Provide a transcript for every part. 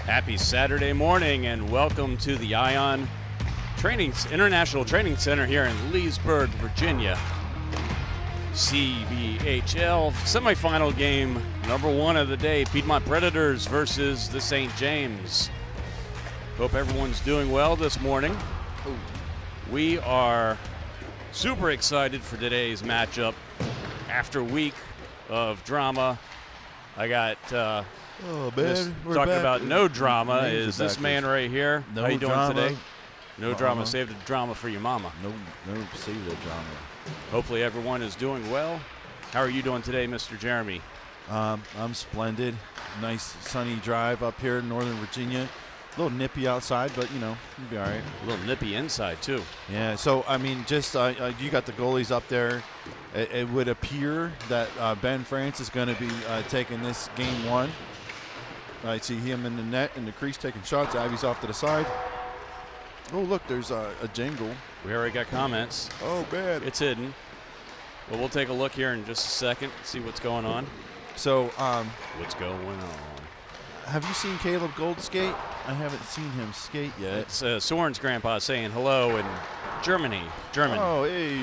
Happy Saturday morning and welcome to the Ion International Training Center here in Leesburg, Virginia. CBHL semifinal game number 1 of the day, Piedmont Predators versus the St. James. Hope everyone's doing well this morning. We are super excited for today's matchup. After a week of drama, I got talking about no drama is this man right here. No How you doing drama. today? No drama. Save the drama for your mama. No, save the drama. Hopefully everyone is doing well. How are you doing today, Mr. Jeremy? I'm splendid. Nice sunny drive up here in Northern Virginia. A little nippy outside, but you'll be all right. A little nippy inside too. Yeah. So I mean, just you got the goalies up there. It would appear that Ben France is going to be taking this game 1. I see him in the net in the crease taking shots. Abby's off to the side. Oh, look, there's a jingle. We already got comments. Oh, bad. It's hidden. But we'll take a look here in just a second, see what's going on. So, What's going on? have you seen Caleb Gold skate? I haven't seen him skate yet. It's Soren's grandpa saying hello in German. Oh, hey.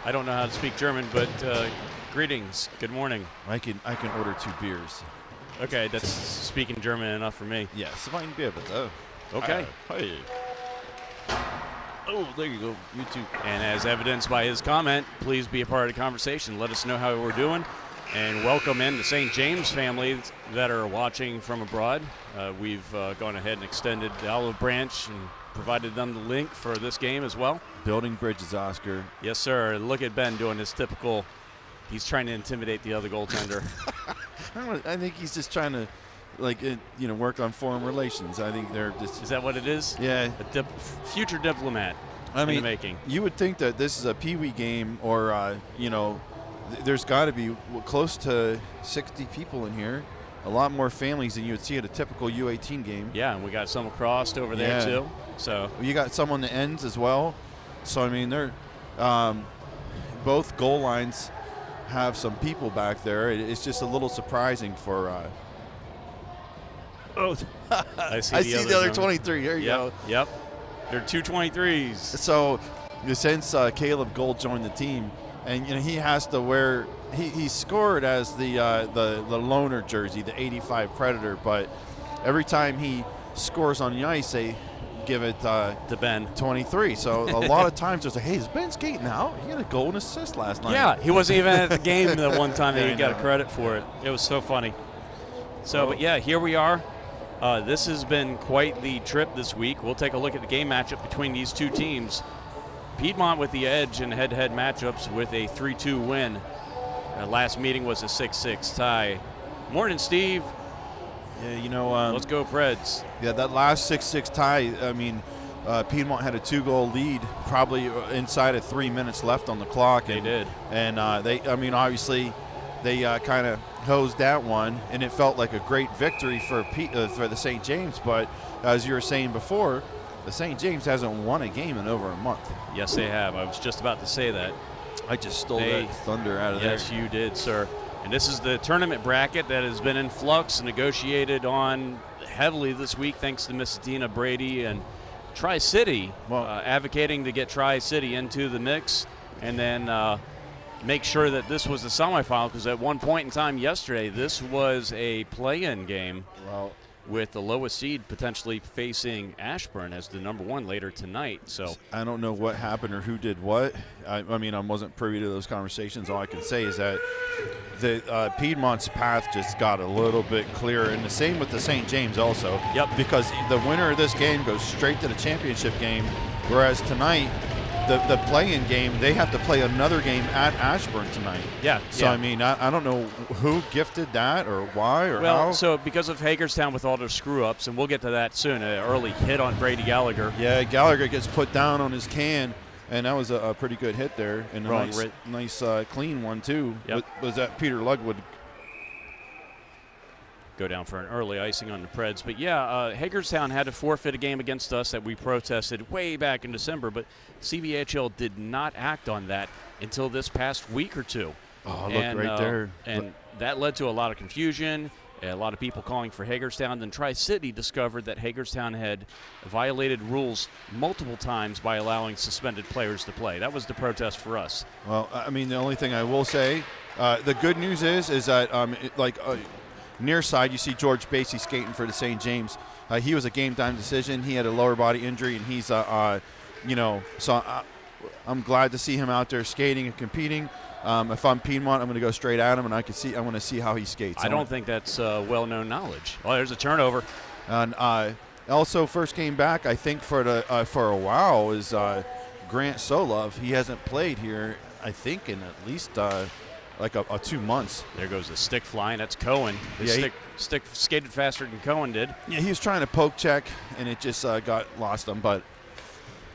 I don't know how to speak German, but greetings. Good morning. I can order 2 beers. Okay, that's speaking German enough for me. Yes, fine beer, but Okay. Hey. Oh, there you go. You too. And as evidenced by his comment, please be a part of the conversation. Let us know how we're doing. And welcome in the St. James family that are watching from abroad. We've gone ahead and extended the olive branch and provided them the link for this game as well. Building bridges, Oscar. Yes, sir. Look at Ben doing his typical. He's trying to intimidate the other goaltender. I think he's just trying to, work on foreign relations. I think they're just. Is that what it is? Yeah. A future diplomat in the making. You would think that this is a peewee game, or there's got to be close to 60 people in here. A lot more families than you would see at a typical U18 game. Yeah, and we got some crossed over there too. So you got some on the ends as well. So I mean, they're both goal lines have some people back there. It's just a little surprising for. I see the other 23. There you go. Yep. They're 223s. So since Caleb Gold joined the team, and he has to wear. He scored as the loner jersey, the 85 Predator, but every time he scores on the ice, they give it to Ben 23. So a lot of times it's like, hey, is Ben skating out? He had a goal and assist last night. Yeah, he wasn't even at the game the one time that he got a credit for it. It was so funny. So, but yeah, here we are. This has been quite the trip this week. We'll take a look at the game matchup between these two teams. Piedmont with the edge in head-to-head matchups with a 3-2 win. Last meeting was a 6-6 tie. Morning, Steve. Yeah, let's go Preds. Yeah, that last 6-6 tie, I mean, Piedmont had a 2-goal lead probably inside of 3 minutes left on the clock. They did. And obviously they kind of hosed that one, and it felt like a great victory for the St. James. But as you were saying before, the St. James hasn't won a game in over a month. Yes, they have. I was just about to say that. I just stole that thunder out of there. Yes, you did, sir. And this is the tournament bracket that has been in flux, negotiated on heavily this week thanks to Miss Dina Brady and Tri-City advocating to get Tri-City into the mix and then make sure that this was the semifinal, because at one point in time yesterday, this was a play-in game with the lowest seed potentially facing Ashburn as the number 1 later tonight. So I don't know what happened or who did what. I wasn't privy to those conversations. All I can say is that the Piedmont's path just got a little bit clearer, and the same with the St. James also. Yep. Because the winner of this game goes straight to the championship game, whereas tonight, the play-in game, they have to play another game at Ashburn tonight. Yeah. So, I mean, I don't know who gifted that or why or how. Well, so because of Hagerstown with all their screw-ups, and we'll get to that soon, an early hit on Brady Gallagher. Yeah, Gallagher gets put down on his can, and that was a pretty good hit there. And a nice clean one, too. Yep. Was that Peter Lugwood? Go down for an early icing on the Preds. But, yeah, Hagerstown had to forfeit a game against us that we protested way back in December, but CBHL did not act on that until this past week or two. Oh, look right there. And that led to a lot of confusion. A lot of people calling for Hagerstown. Then Tri-City discovered that Hagerstown had violated rules multiple times by allowing suspended players to play. That was the protest for us. Well, I mean, the only thing I will say, the good news is that near side, you see George Basie skating for the St. James. He was a game-time decision. He had a lower body injury, and he's, so I'm glad to see him out there skating and competing. If I'm Piedmont, I'm going to go straight at him, and I want to see how he skates. I don't think that's well-known knowledge. Oh, there's a turnover. And also, first game back, I think for a while is Grant Solov. He hasn't played here, I think, in at least like 2 months. There goes the stick flying. That's Cohen. His stick skated faster than Cohen did. Yeah, he was trying to poke check, and it just got lost him. But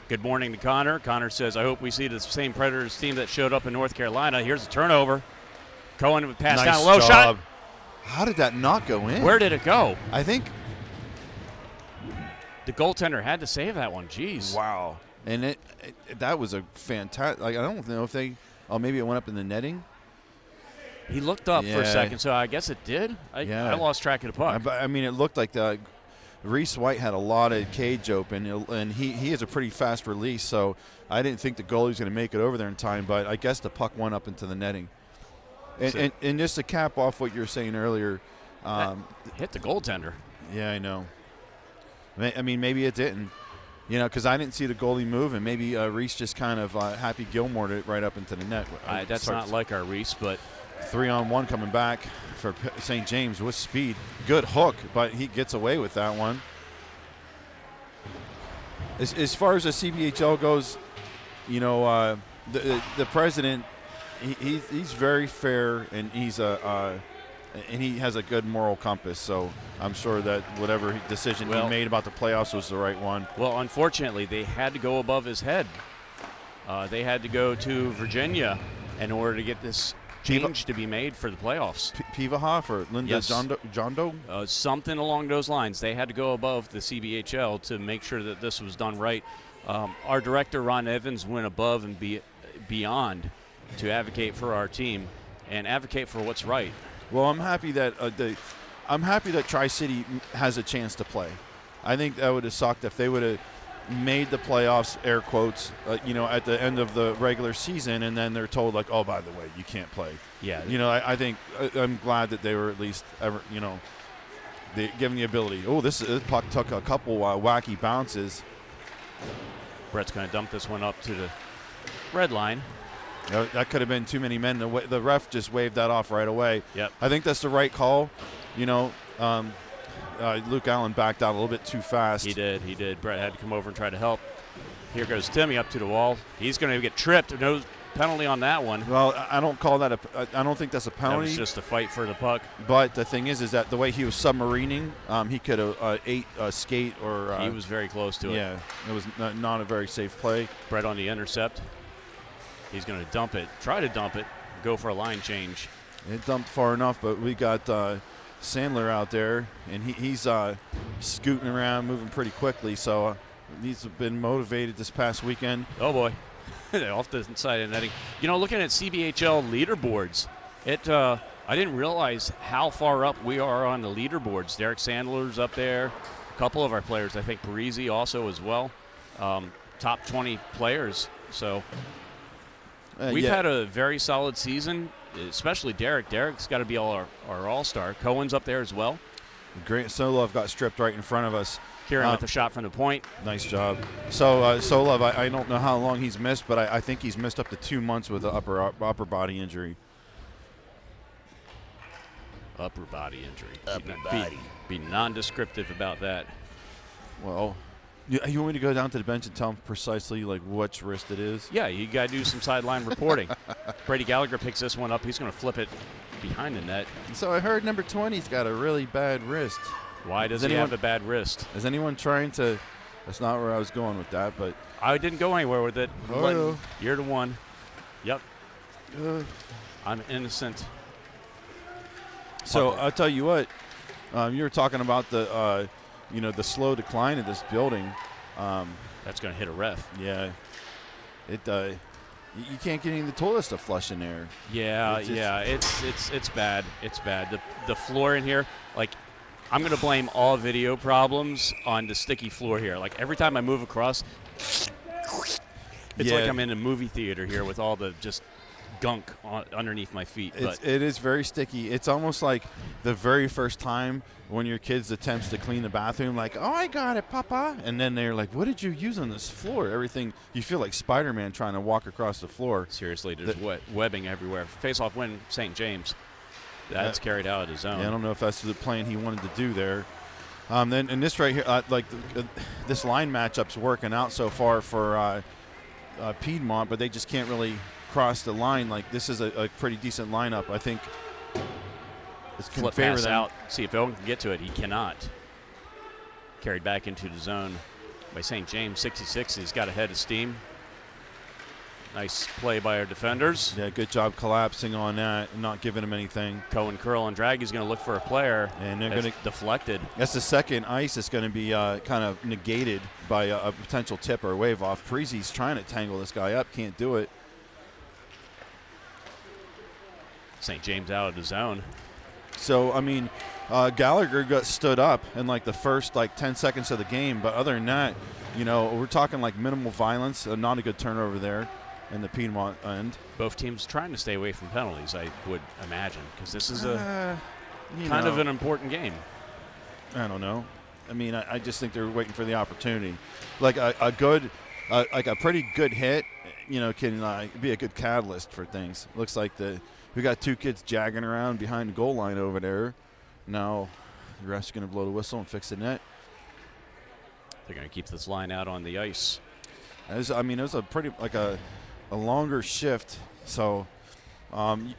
good morning to Connor. Connor says, I hope we see the same Predators team that showed up in North Carolina. Here's a turnover. Cohen would pass down a low shot. How did that not go in? Where did it go? I think the goaltender had to save that one. Jeez. Wow. And that was a fantastic. Like, I don't know if maybe it went up in the netting. He looked up for a second, so I guess it did. I lost track of the puck. I mean, it looked like Reese White had a lot of cage open, and he has a pretty fast release, so I didn't think the goalie was going to make it over there in time, but I guess the puck went up into the netting. And just to cap off what you were saying earlier. Hit the goaltender. Yeah, I know. I mean, maybe it didn't, because I didn't see the goalie move, and maybe Reese just kind of Happy Gilmore'd it right up into the net. That's not like our Reese, but 3-on-1 coming back for St. James with speed. Good hook, but he gets away with that one. As far as the CBHL goes, the president, he's very fair, and and he has a good moral compass. So I'm sure that whatever decision he made about the playoffs was the right one. Well, unfortunately, they had to go above his head. They had to go to Virginia in order to get this change to be made for the playoffs. Pivahoff or Linda John Doe? Something along those lines. They had to go above the CBHL to make sure that this was done right. Our director, Ron Evans, went above and beyond to advocate for our team and advocate for what's right. Well, I'm happy that Tri-City has a chance to play. I think that would have sucked if they would have made the playoffs, air quotes, at the end of the regular season, and then they're told, like, oh, by the way, you can't play. Yeah. I think I'm glad that they were at least they given the ability. Oh, this puck took a couple wacky bounces. Brett's going to dump this one up to the red line. That could have been too many men. The ref just waved that off right away. Yep. I think that's the right call. Luke Allen backed out a little bit too fast. He did. Brett had to come over and try to help. Here goes Timmy up to the wall. He's going to get tripped. No penalty on that one. Well, I don't call that I don't think that's a penalty. That was just a fight for the puck. But the thing is that the way he was submarining, he could have ate a skate or. He was very close to it. Yeah, it was not a very safe play. Brett on the intercept. He's going to dump it. Try to dump it. Go for a line change. It dumped far enough, but we got Sandler out there, and he's scooting around, moving pretty quickly. So he's been motivated this past weekend. Oh boy, off the side of the netting. Looking at CBHL leaderboards, I didn't realize how far up we are on the leaderboards. Derek Sandler's up there. A couple of our players, I think Parisi also as well. Top 20 players. So. We've had a very solid season, especially Derek. Derek's got to be our all-star. Cohen's up there as well. Grant Solov got stripped right in front of us. Kieran with the shot from the point. Nice job. So Solov, I don't know how long he's missed, but I think he's missed up to 2 months with an upper body injury. Upper body injury. Be non-descriptive about that. Well, you want me to go down to the bench and tell him precisely which wrist it is? Yeah, you got to do some sideline reporting. Brady Gallagher picks this one up. He's going to flip it behind the net. So I heard number 20's got a really bad wrist. Why does he have a bad wrist? Is anyone trying to? That's not where I was going with that, but I didn't go anywhere with it. Oh. You're the one. Yep. I'm innocent. So I'll tell you what. You were talking about the slow decline of this building. That's going to hit a ref. Yeah. You can't get any of the toilet stuff flush in there. Yeah, it's bad. It's bad. The floor in here, like, I'm going to blame all video problems on the sticky floor here. Like, every time I move across, it's like I'm in a movie theater here with all the just gunk underneath my feet. It is very sticky. It's almost like the very first time when your kids attempts to clean the bathroom, like, oh, I got it, Papa. And then they're like, what did you use on this floor? Everything, you feel like Spider-Man trying to walk across the floor. Seriously, there's webbing everywhere. Face-off win, St. James. That's carried out of his zone. Yeah, I don't know if that's the plan he wanted to do there. Then in this right here, this line matchup's working out so far for Piedmont, but they just can't really cross the line. Like, this is a pretty decent lineup. I think it's going to favor them. Out. See if Owen can get to it. He cannot. Carried back into the zone by St. James. 66. He's got a head of steam. Nice play by our defenders. Yeah, good job collapsing on that and not giving him anything. Cohen curl and drag. He's going to look for a player. And they're going to deflected. That's the second ice that's going to be kind of negated by a potential tip or a wave off. Parisi's trying to tangle this guy up. Can't do it. St. James out of the zone. So, I mean, Gallagher got stood up in like the first 10 seconds of the game. But other than that, you know, we're talking like minimal violence. Not a good turnover there in the Piedmont end. Both teams trying to stay away from penalties, I would imagine, because this is a kind of an important game. I don't know. I mean, I just think they're waiting for the opportunity. Like a pretty good hit, you know, can be a good catalyst for things. Looks like we got two kids jagging around behind the goal line over there. Now the ref's going to blow the whistle and fix the net. They're going to keep this line out on the ice. It was a pretty a longer shift, so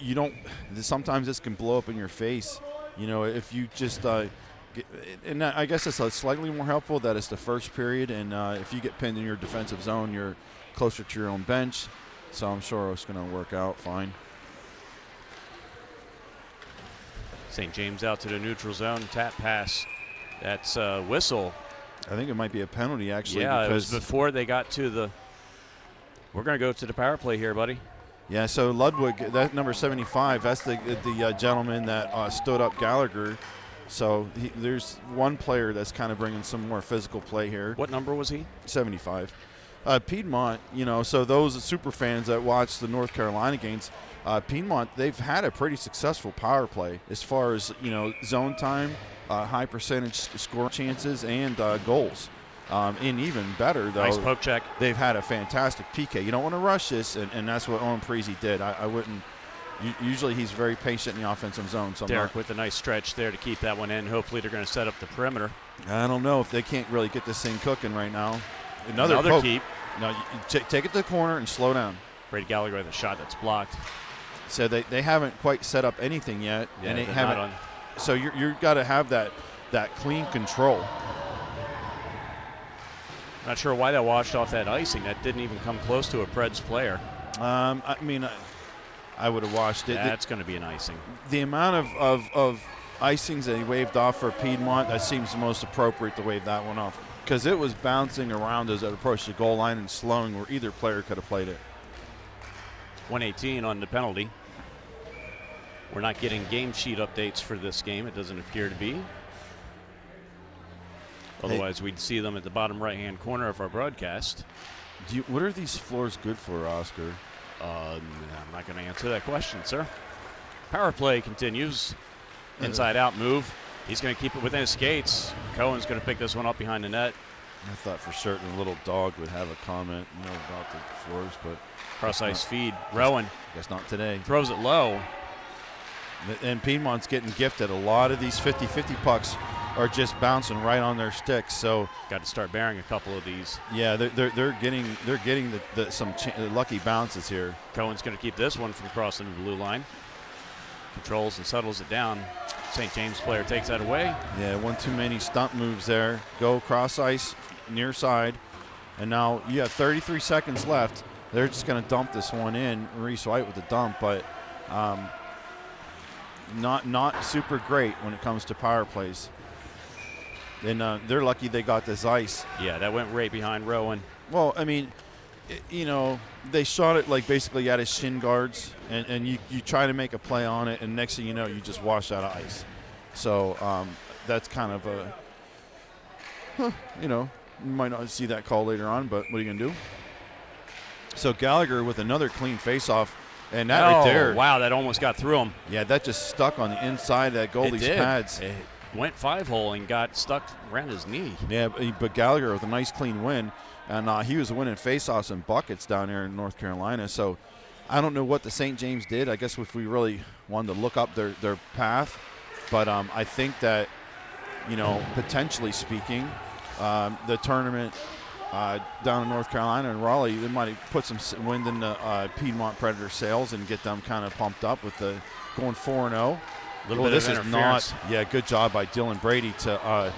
you don't. Sometimes this can blow up in your face. You know, if you just and I guess it's slightly more helpful that it's the first period, and if you get pinned in your defensive zone, you're closer to your own bench. So I'm sure it's going to work out fine. St. James out to the neutral zone, tap pass. That's a whistle. I think it might be a penalty, actually. Yeah, it was before they got to the. We're going to go to the power play here, buddy. Yeah, so Ludwig, that number 75, that's the gentleman that stood up Gallagher. So there's one player that's kind of bringing some more physical play here. What number was he? 75. Piedmont, you know, so those super fans that watch the North Carolina games, Piedmont, they've had a pretty successful power play as far as, you know, zone time, high percentage score chances, and goals. And even better, though, nice poke check. They've had a fantastic PK. You don't want to rush this, and that's what Owen Parisi did. I wouldn't. Usually he's very patient in the offensive zone. So Derek with a nice stretch there to keep that one in. Hopefully they're going to set up the perimeter. I don't know if they can't really get this thing cooking right now. Another keep. No, take it to the corner and slow down. Brady Gallagher with a shot that's blocked. So they haven't quite set up anything yet, Yeah, and they haven't. So you've got to have that clean control. Not sure why that washed off that icing. That didn't even come close to a Preds player. I mean, I would have washed it. That's going to be an icing. The amount of icings that he waved off for Piedmont, that seems the most appropriate to wave that one off, because it was bouncing around as it approached the goal line and slowing where either player could have played it. 118 on the penalty. We're not getting game sheet updates for this game. It doesn't appear to be. Otherwise, we'd see them at the bottom right-hand corner of our broadcast. What are these floors good for, Oscar? I'm not going to answer that question, sir. Power play continues. Inside-out move. He's going to keep it within his skates. Cohen's going to pick this one up behind the net. I thought for certain a little dog would have a comment, you know, about the floors, but cross-ice feed. Rowan. Guess not today. Throws it low. And Piedmont's getting gifted. A lot of these 50-50 pucks are just bouncing right on their sticks. So got to start bearing a couple of these. Yeah, they're getting some lucky bounces here. Cohen's going to keep this one from crossing the blue line. Controls and settles it down. St. James player takes that away. Yeah, one too many stunt moves there. Go cross ice near side, and now you have 33 seconds left. They're just going to dump this one in. Reese White with the dump, but not super great when it comes to power plays. And they're lucky they got this ice. Yeah, that went right behind Rowan. Well, I mean, they shot it like basically at his shin guards, and you try to make a play on it, and next thing you know, you just wash out of ice. So that's kind of you might not see that call later on, but what are you going to do? So Gallagher with another clean face-off, and that right there. Wow, that almost got through him. Yeah, that just stuck on the inside of that goalie's pads. It went 5-hole and got stuck around his knee. Yeah, but Gallagher with a nice clean win, and he was winning face-offs and buckets down there in North Carolina. So I don't know what the St. James did. I guess if we really wanted to look up their path, but I think that, potentially speaking, the tournament down in North Carolina and Raleigh, they might have put some wind in the Piedmont Predator sails and get them kind of pumped up with the going 4-0. This is not. Yeah, good job by Dylan Brady to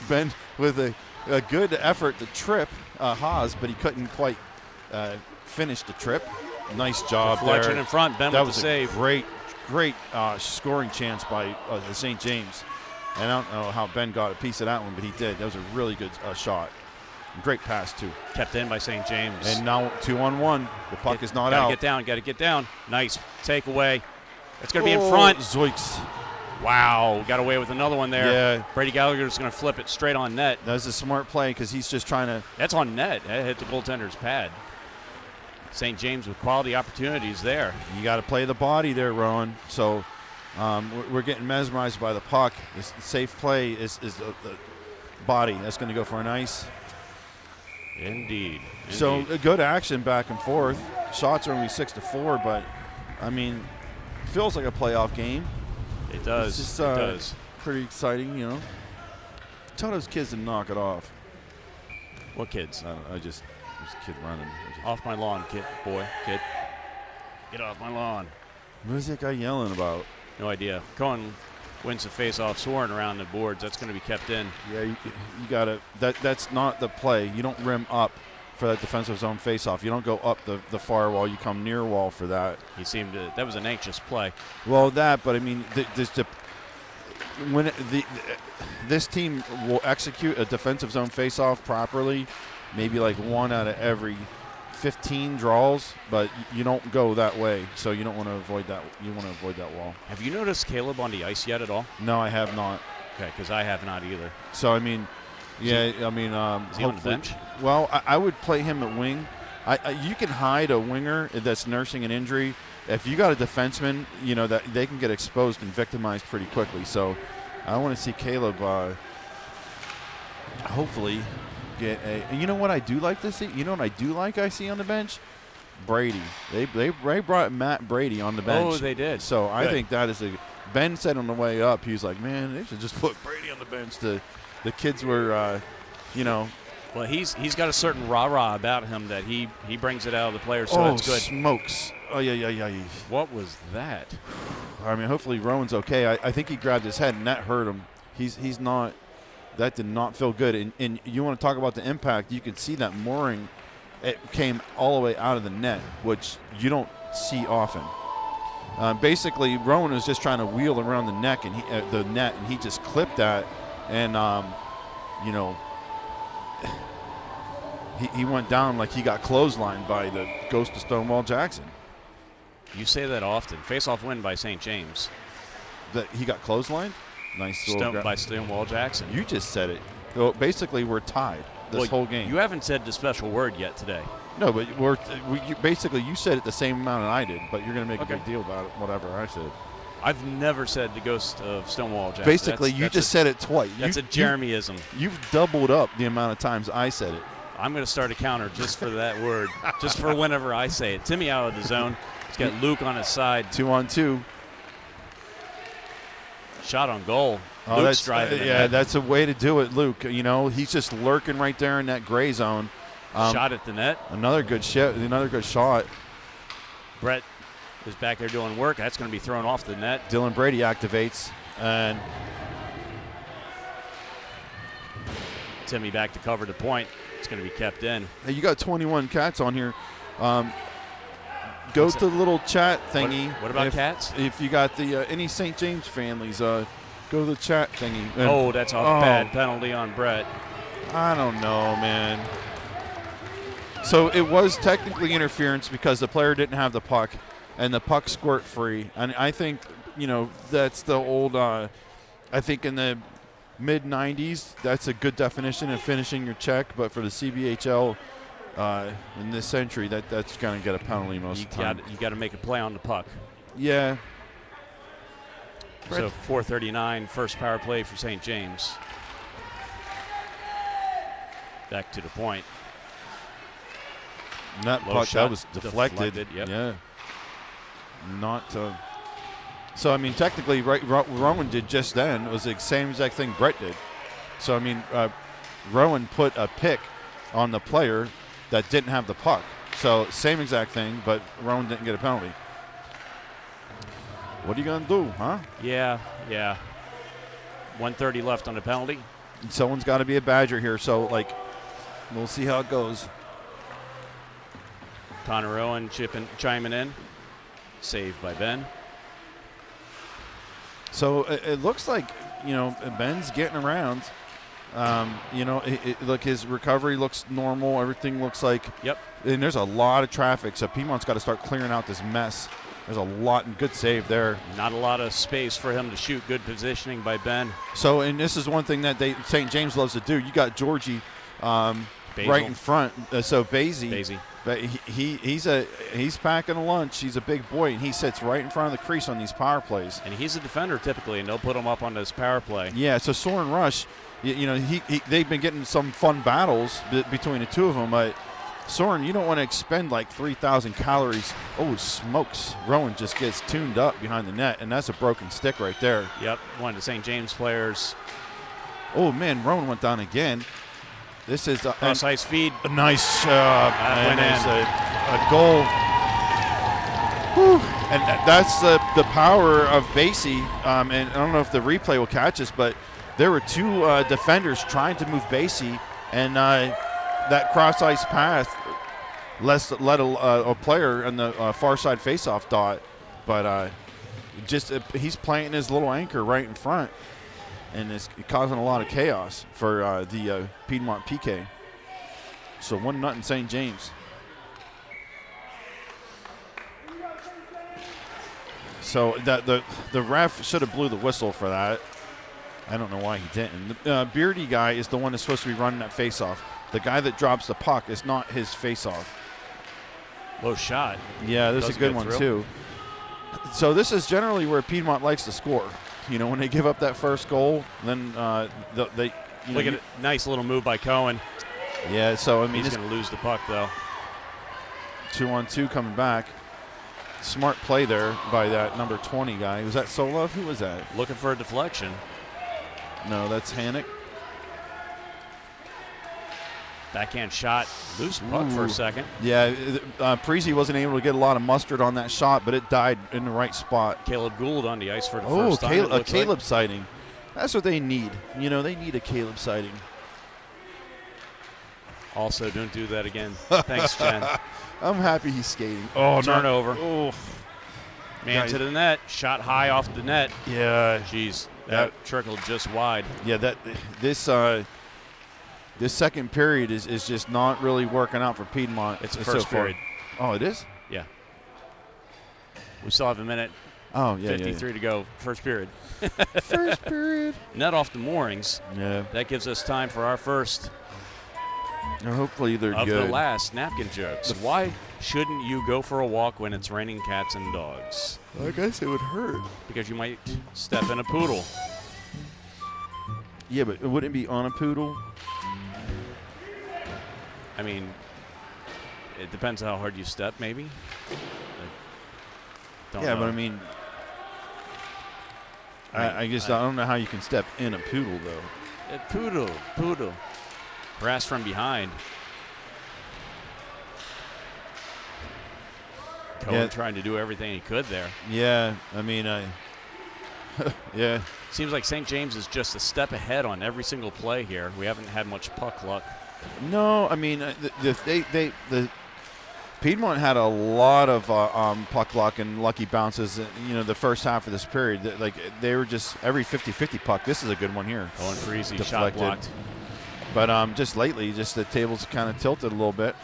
Ben with a good effort to trip Haas, but he couldn't quite finish the trip. Nice job Deflection there. in front. Ben that with was the save. Great scoring chance by the St. James. And I don't know how Ben got a piece of that one, but he did. That was a really good shot. Great pass, too. Kept in by St. James. And now 2-on-1. The puck is not out. Got to get down. Nice takeaway. It's going to be in front. Zoinks. Wow. Got away with another one there. Yeah. Brady Gallagher's going to flip it straight on net. That was a smart play because he's just trying to. That's on net. That hit the goaltender's pad. St. James with quality opportunities there. You got to play the body there, Rowan. So we're getting mesmerized by the puck. The safe play is the body. That's going to go for an ice. Indeed. So a good action back and forth. Shots are only 6-4, but I mean, feels like a playoff game. It does. It's just, it does. Pretty exciting, Tell those kids to knock it off. What kids? This kid running. Off my lawn, kid. Get off my lawn. What is that guy yelling about? No idea. Cohen wins the face-off, soaring around the boards. That's going to be kept in. Yeah, you got to. That's not the play. You don't rim up for that defensive zone face-off. You don't go up the far wall. You come near wall for that. He seemed to. That was an anxious play. Well, but I mean, this team will execute a defensive zone face-off properly, maybe like 1 out of every 15 draws, but you don't go that way, so you don't want to avoid that. You want to avoid that wall. Have you noticed Caleb on the ice yet at all? No, I have not. Okay, because I have not either. So I mean, is he on the bench? Well, I would play him at wing. You can hide a winger that's nursing an injury. If you got a defenseman, that they can get exposed and victimized pretty quickly. So I want to see Caleb hopefully get a. And you know what I do like to see? You know what I do like I see on the bench? Brady. They brought Matt Brady on the bench. Oh, they did. So Good. I think that is Ben said on the way up, he was like, man, they should just put Brady on the bench. The kids were, Well, he's got a certain rah-rah about him that he brings it out of the players, so that's good. Smokes. Oh, yeah. What was that? I mean, hopefully Rowan's okay. I think he grabbed his head, and that hurt him. He's not – that did not feel good. And you want to talk about the impact, you can see that mooring, it came all the way out of the net, which you don't see often. Basically, Rowan was just trying to wheel around the net, and he just clipped that, and, He went down like he got clotheslined by the ghost of Stonewall Jackson. You say that often. Face-off win by St. James. That he got clotheslined? Nice. By Stonewall Jackson. You just said it. So basically, we're tied this whole game. You haven't said the special word yet today. No, but you said it the same amount that I did, but you're going to make a big deal about it, whatever I said. I've never said the ghost of Stonewall Jackson. Basically, you just said it twice. That's a Jeremyism. You've doubled up the amount of times I said it. I'm going to start a counter just for that word, just for whenever I say it. Timmy out of the zone. He's got Luke on his side. 2-on-2. Shot on goal. Oh, Luke's driving. That's a way to do it, Luke. He's just lurking right there in that gray zone. Shot at the net. Another good shot. Brett is back there doing work. That's going to be thrown off the net. Dylan Brady activates, and Timmy back to cover the point. It's going to be kept in. Hey, you got 21 cats on here. Go to the little chat thingy. What about cats? If you got the any St. James families, go to the chat thingy. And, that's a bad penalty on Brett. I don't know, man. So it was technically interference because the player didn't have the puck, and the puck squirt free. And I think, that's the old, I think in the mid-90s, that's a good definition of finishing your check. But for the CBHL in this century, that's going to get a penalty most of the time. You got to make a play on the puck. Yeah. So 4:39, first power play for St. James. Back to the point. And that puck, that was deflected. Yep. Yeah. Not. So, I mean, technically, Rowan did just then. It was the same exact thing Brett did. So, I mean, Rowan put a pick on the player that didn't have the puck. So, same exact thing, but Rowan didn't get a penalty. What are you going to do, huh? Yeah. 1:30 left on the penalty. Someone's got to be a Badger here, so, we'll see how it goes. Connor Owen chiming in. Saved by Ben. So it looks like, Ben's getting around. Look, his recovery looks normal. Everything looks like. Yep. And there's a lot of traffic, so Piedmont's got to start clearing out this mess. There's a lot, and good save there. Not a lot of space for him to shoot. Good positioning by Ben. So, and this is one thing that St. James loves to do. You got Georgie right in front. So Basie. But he's packing a lunch. He's a big boy, and he sits right in front of the crease on these power plays. And he's a defender typically, and they'll put him up on this power play. Yeah. So Soren Rush, they've been getting some fun battles between the two of them, but Soren, you don't want to expend like 3,000 calories. Oh, smokes. Rowan just gets tuned up behind the net, and that's a broken stick right there. Yep, one of the St. James players. Oh, man, Rowan went down again. This is cross-ice feed. A nice and a goal. Whew. And that's the power of Basie. And I don't know if the replay will catch us, but there were two defenders trying to move Basie, and that cross-ice pass let a player on the far side face-off dot. But he's playing his little anchor right in front. And it's causing a lot of chaos for the Piedmont PK. So 1-0 St. James. So the ref should have blew the whistle for that. I don't know why he didn't. The beardy guy is the one that's supposed to be running that face-off. The guy that drops the puck is not his face-off. Low shot. Yeah, there's a good one too. So this is generally where Piedmont likes to score. When they give up that first goal, then they look at it. Nice little move by Cohen. Yeah, so I mean, he's going to lose the puck though. 2-on-2 coming back. Smart play there by that number 20 guy. Was that Solov? Who was that? Looking for a deflection. No, that's Hannock. Backhand shot, loose puck for a second. Yeah, Parisi wasn't able to get a lot of mustard on that shot, but it died in the right spot. Caleb Gould on the ice for the first time. A Caleb sighting. That's what they need. They need a Caleb sighting. Also, don't do that again. Thanks, Jen. I'm happy he's skating. Oh, turnover. Oh, man to the net. Shot high off the net. Yeah. Jeez, that trickled just wide. Yeah, this second period is just not really working out for Piedmont. It's the first period. Oh, it is? Yeah. We still have a minute. Oh, yeah. 53 to go. First period. First period. Net off the moorings. Yeah. That gives us time for our first. And hopefully they're of good. The last napkin jokes. Why shouldn't you go for a walk when it's raining cats and dogs? I guess it would hurt. Because you might step in a poodle. Yeah, but wouldn't it be on a poodle? I mean, it depends how hard you step, maybe. But I mean, I I don't know how you can step in a poodle, though. Poodle. Brass from behind. Cohen trying to do everything he could there. Yeah, I mean, yeah. Seems like St. James is just a step ahead on every single play here. We haven't had much puck luck. No, I mean, the Piedmont had a lot of puck luck and lucky bounces, the first half of this period. They were just every 50-50 puck. This is a good one here. Owen Parisi shot blocked. But just lately, the tables kind of tilted a little bit.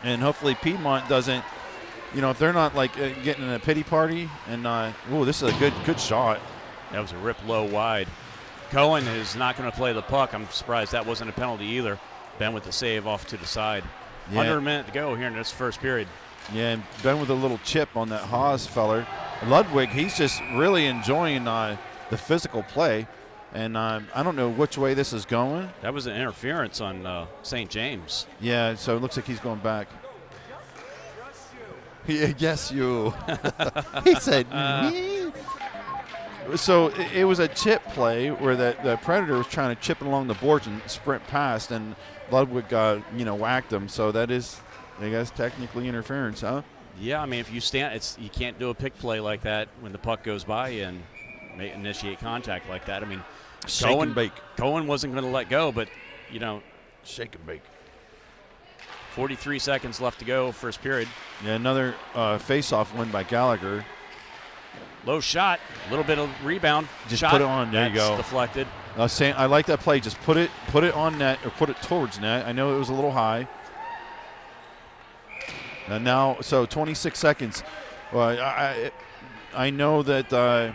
And hopefully Piedmont doesn't, if they're not like getting in a pity party. And this is a good shot. That was a rip low wide. Cohen is not going to play the puck. I'm surprised that wasn't a penalty either. Ben with the save off to the side. Yeah. Under a minute to go here in this first period. Yeah, and Ben with a little chip on that Haas feller. Ludwig, he's just really enjoying the physical play. And I don't know which way this is going. That was an interference on St. James. Yeah, so it looks like he's going back. Yes, you. He said, me. So it was a chip play where the Predator was trying to chip along the boards and sprint past, and Ludwig whacked him. So that is, I guess, technically interference, huh? Yeah, I mean, if you stand, you can't do a pick play like that when the puck goes by and initiate contact like that. I mean, shake and bake. Cohen wasn't going to let go, but shake and bake. 43 seconds left to go, first period. Yeah, another face-off win by Gallagher. Low shot, a little bit of rebound. Just shot, put it on. There you go. Deflected. I like that play. Just put it on net or put it towards net. I know it was a little high. And now, so 26 seconds. Well, I know that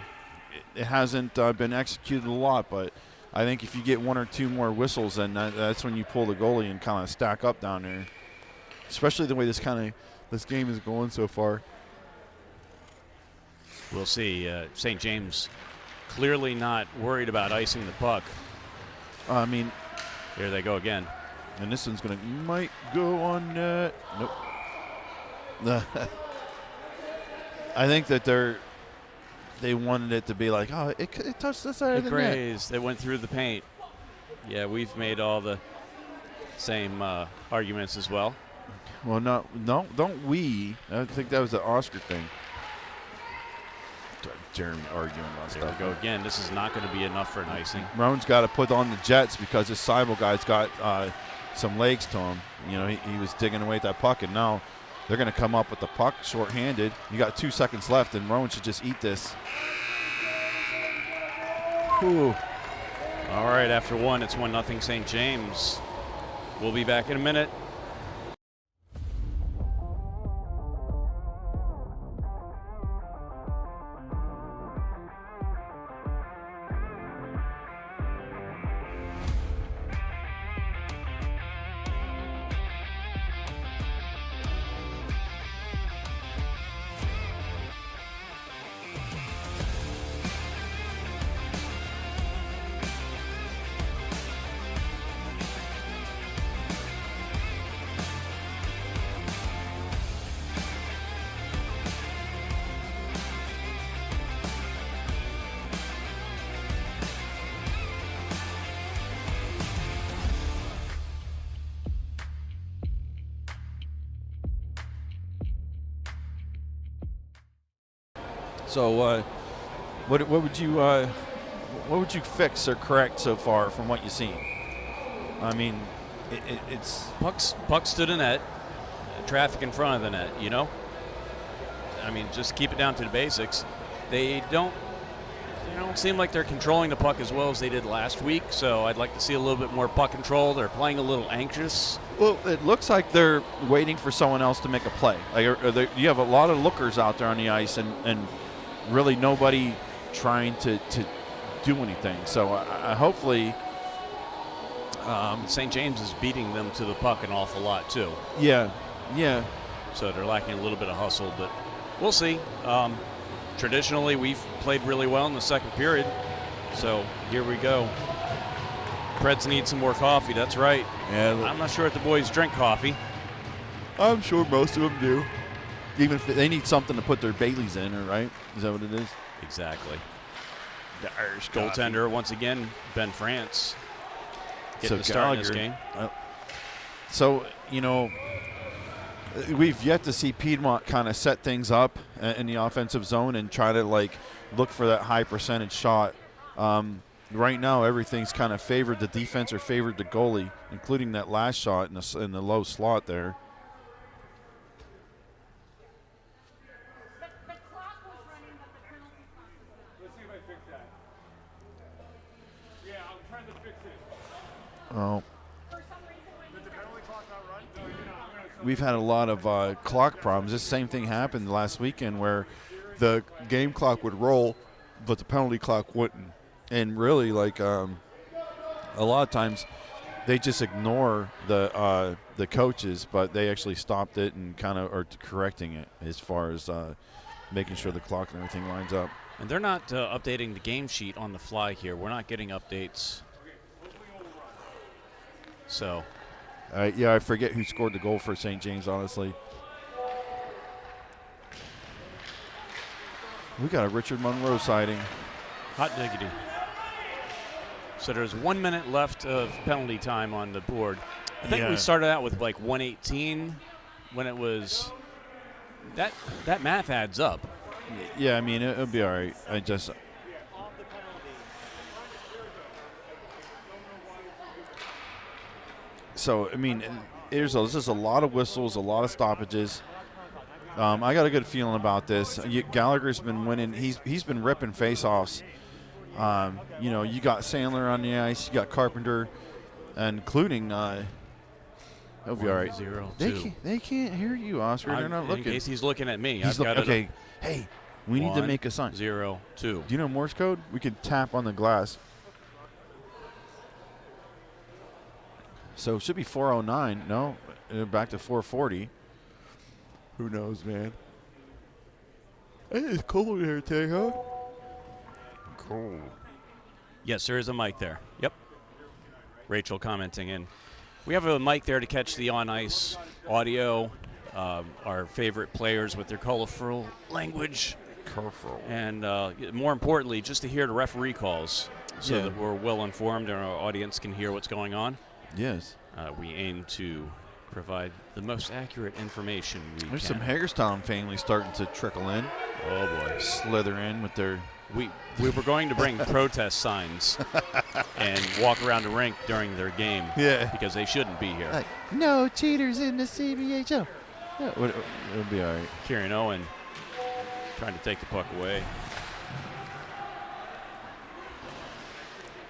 it hasn't been executed a lot, but I think if you get one or two more whistles, then that's when you pull the goalie and kind of stack up down there. Especially the way this game is going so far. We'll see. St. James clearly not worried about icing the puck. I mean, here they go again. And this one's might go on net. Nope. I think that they wanted it to be like, oh, it touched the side of the net. It went through the paint. Yeah, we've made all the same arguments as well. Well, no, don't we? I think that was the Oscar thing. Jeremy arguing about There stuff. we go again. This is not going to be enough for an icing. Roan's got to put on the Jets because this Seibel guy's got some legs to him. He was digging away at that puck, and now they're going to come up with the puck shorthanded. You got 2 seconds left, and Roan should just eat this. Whew. All right, after one, it's 1-0 St. James. We'll be back in a minute. So, what would you fix or correct so far from what you've seen? I mean, it's pucks to the net, traffic in front of the net. I mean, just keep it down to the basics. They don't seem like they're controlling the puck as well as they did last week. So I'd like to see a little bit more puck control. They're playing a little anxious. Well, it looks like they're waiting for someone else to make a play. You have a lot of lookers out there on the ice, and really nobody trying to do anything. So hopefully St. James is beating them to the puck an awful lot too. Yeah. So they're lacking a little bit of hustle, but we'll see. Traditionally, we've played really well in the second period. So here we go. Preds need some more coffee. That's right. Yeah. I'm not sure if the boys drink coffee. I'm sure most of them do. Even if they need something to put their Baileys in, right? Is that what it is? Exactly. The Irish goaltender coffee. once again, Ben France, getting the So start in this Gallagher, game. So we've yet to see Piedmont kind of set things up in the offensive zone and try to look for that high percentage shot. Right now, everything's kind of favored the defense or favored the goalie, including that last shot in the low slot there. Oh. we've had a lot of clock problems. This same thing happened last weekend where the game clock would roll, but the penalty clock wouldn't. And really, like a lot of times, they just ignore the coaches, but they actually stopped it and kind of are correcting it as far as making sure the clock and everything lines up. And they're not updating the game sheet on the fly here. We're not getting updates. So. Yeah, I forget who scored the goal for St. James, honestly. We got a Richard Monroe sighting. Hot diggity. So there's 1 minute left of penalty time on the board. I think we started out with like 118 when it was. That math adds up. Yeah, I mean, it'll be all right. I just. So, I mean, there's just a lot of whistles, a lot of stoppages. I got a good feeling about this. Gallagher's been winning. He's been ripping face-offs. You know, you got Sandler on the ice. You got Carpenter, including. He'll be all right. 0-2. They can't hear you, Oscar. They're not looking. In case he's looking at me. He's okay. Hey, we need to make a sign. 0-2. Do you know Morse code? We could tap on the glass. So it should be 409. No, back to 440. Who knows, man? It's cold here today, huh? Cold. Yes, there is a mic there. Yep. Rachel commenting in. We have a mic there to catch the on-ice audio, our favorite players with their colorful language. Colorful. And more importantly, just to hear the referee calls so that we're well informed and our audience can hear what's going on. Yes. We aim to provide the most accurate information we There's can. some Hagerstown families starting to trickle in. Oh, boy. Slither in with their... We were going to bring protest signs and walk around the rink during their game because they shouldn't be here. Like, no cheaters in the CBHL. Yeah, it'll be all right. Kieran Owen trying to take the puck away.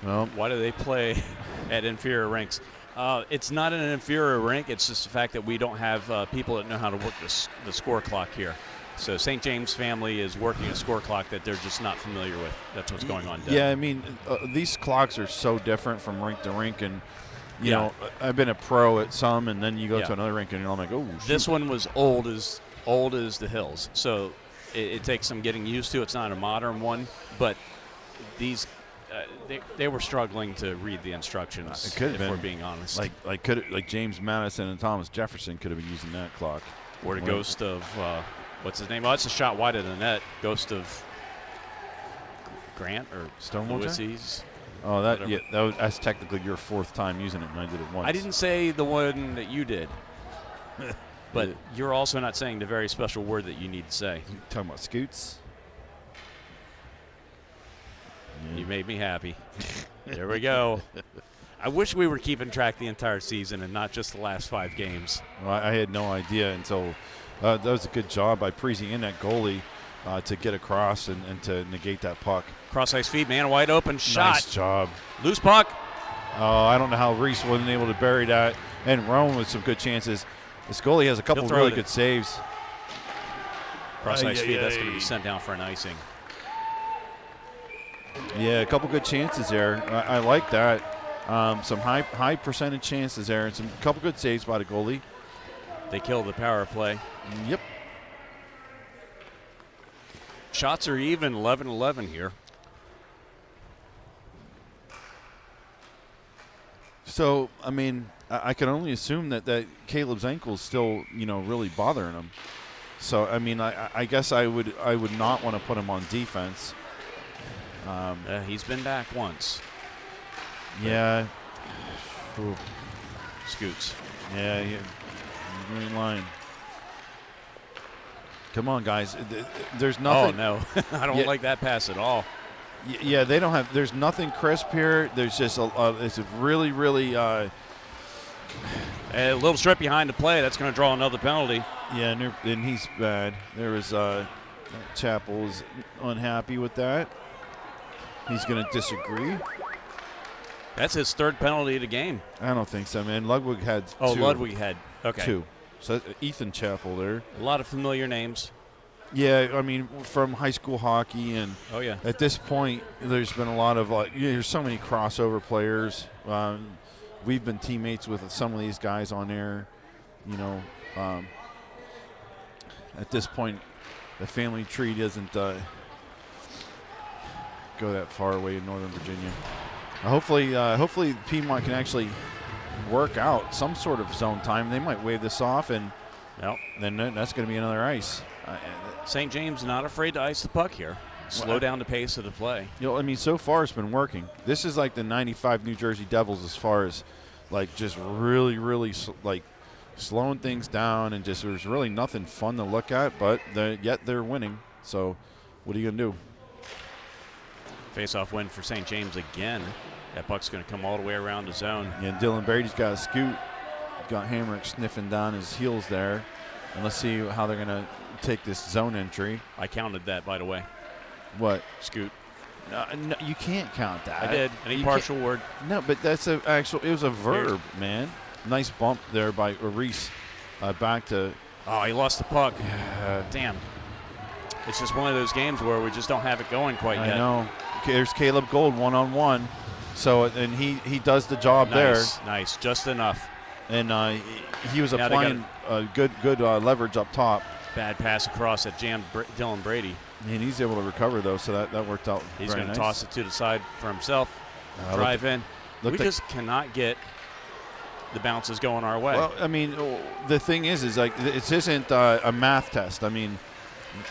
Well, why do they play at inferior rinks? It's not an inferior rink. It's just the fact that we don't have people that know how to work the score clock here. So St. James family is working a score clock that they're just not familiar with. That's what's going on. Yeah, I mean, these clocks are so different from rink to rink. And, you know, I've been a pro at some, and then you go to another rink, and I'm like, oh, shoot. This one was old as the hills. So it takes some getting used to. It's not a modern one. But these they were struggling to read the instructions, it could have been, we're being honest. Like James Madison and Thomas Jefferson could have been using that clock. Or the ghost of, what's his name? Oh, it's a shot wide of the net. Ghost of Grant or Stonewall. Oh, that's technically your fourth time using it, and I did it once. I didn't say the one that you did. But you're also not saying the very special word that you need to say. You talking about scoots? You made me happy. There we go. I wish we were keeping track the entire season and not just the last 5 games. Well, I had no idea until that was a good job by Preezy in that goalie to get across and to negate that puck. Cross-ice feed, man, wide open shot. Nice job. Loose puck. Oh, I don't know how Reese wasn't able to bury that. And Rome with some good chances. This goalie has a couple of really good saves. Cross-ice feed, that's going to be sent down for an icing. Yeah, a couple good chances there. I like that. Some high percentage chances there, and a couple good saves by the goalie. They killed the power play. Yep. Shots are even, 11-11 here. So, I mean, I can only assume that Caleb's ankle is still, really bothering him. So, I mean, I guess I would not want to put him on defense. He's been back once. Yeah. Ooh. Scoots. Yeah. Green line. Come on, guys. There's nothing. Oh, no. I don't like that pass at all. Yeah, they don't have – there's nothing crisp here. There's just it's a really, really a little strip behind the play. That's going to draw another penalty. Yeah, and he's bad. There was Chappell's unhappy with that. He's going to disagree. That's his 3rd penalty of the game. I don't think so, man. Ludwig had 2. Oh, Ludwig had. Okay. 2. So Ethan Chappell there. A lot of familiar names. Yeah, I mean, from high school hockey, and oh yeah, at this point, there's been a lot of there's so many crossover players. We've been teammates with some of these guys on there. You know, at this point, the family tree doesn't go that far away in Northern Virginia. Hopefully Piedmont can actually work out some sort of zone time. They might wave this off, and then that's going to be another ice. St. James not afraid to ice the puck here. Slow down the pace of the play. You know, I mean, so far it's been working. This is like the '95 New Jersey Devils as far as like just really, really like slowing things down, and just there's really nothing fun to look at. But yet they're winning. So what are you gonna do? Face-off win for St. James again. That puck's going to come all the way around the zone. Yeah, Dylan Brady's got a scoot. Got Hamrick sniffing down his heels there. And let's see how they're going to take this zone entry. I counted that, by the way. What? Scoot. No, you can't count that. I did. Any partial word? No, but that's it was a verb, man. Nice bump there by Reese back to. Oh, he lost the puck. Damn. It's just one of those games where we just don't have it going quite yet. I know. There's Caleb Gold one-on-one. So, and he does the job there. Nice, just enough. And he was applying good leverage up top. Bad pass across that jammed Dylan Brady. And he's able to recover, though, so that worked out He's going to nice. toss it to the side for himself. Drive in. We just cannot get the bounces going our way. Well, I mean, the thing is like this isn't a math test. I mean,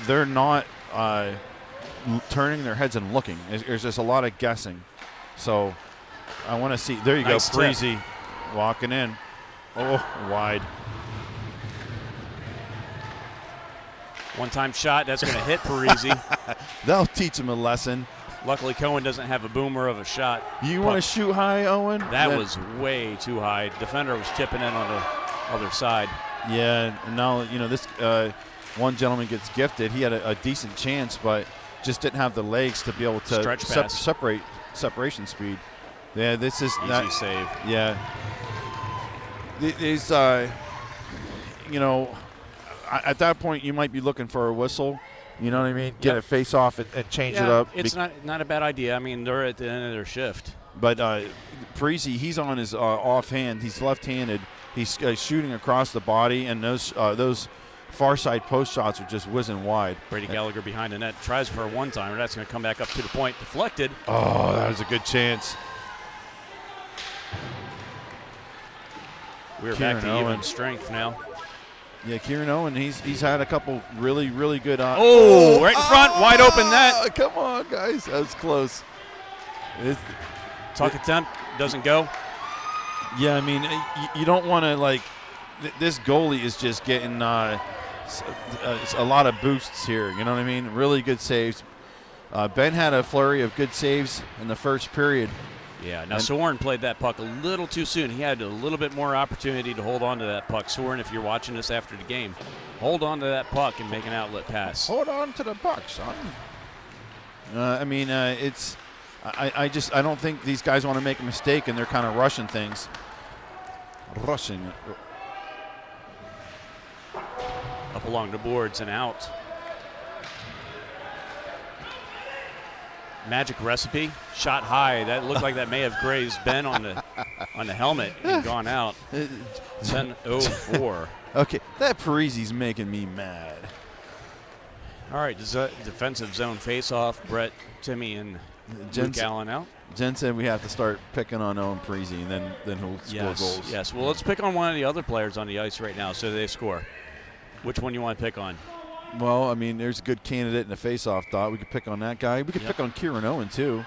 they're not turning their heads and looking. There's just a lot of guessing. So I want to see. There you nice go, Parisi walking in. Oh, wide. One-time shot. That's going to hit Parisi. That'll teach him a lesson. Luckily, Cohen doesn't have a boomer of a shot. You want to shoot high, Owen? That was way too high. Defender was chipping in on the other side. Yeah, and now, this one gentleman gets gifted. He had a decent chance, but just didn't have the legs to be able to stretch pass. Separation speed. Yeah, this is easy save. Yeah. These, at that point you might be looking for a whistle. You know what I mean? Get a face off and change it up. It's not a bad idea. I mean, they're at the end of their shift. But Parisi, he's on his offhand. He's left-handed. He's shooting across the body, and those far side post shots are just whizzing wide. Brady Gallagher behind the net tries for a one-timer. That's going to come back up to the point. Deflected. Oh, that was a good chance. We're back to even strength now. Yeah, Kieran Owen, he's had a couple really, really good. Right in front, wide open net. Come on, guys, that was close. Tuck attempt doesn't go. Yeah, I mean, you don't want to this goalie is just getting a lot of boosts here. You know what I mean? Really good saves. Ben had a flurry of good saves in the first period. Yeah, now Soren played that puck a little too soon. He had a little bit more opportunity to hold on to that puck. Soren, if you're watching this after the game, hold on to that puck and make an outlet pass. Hold on to the puck, son. I mean, it's I don't think these guys want to make a mistake, and they're kind of rushing things. Rushing it. Up along the boards and out. Magic recipe, shot high. That looked like that may have grazed Ben on the helmet and gone out. 10:04. Okay, that Parisi's making me mad. All right, defensive zone face-off. Brett, Timmy, and Luke Allen out. Jen said we have to start picking on Owen Parisi, and then he'll score goals. Yes, well, let's pick on one of the other players on the ice right now so they score. Which one you want to pick on? Well, I mean, there's a good candidate in the face-off dot. We could pick on that guy. We could pick on Kieran Owen, too.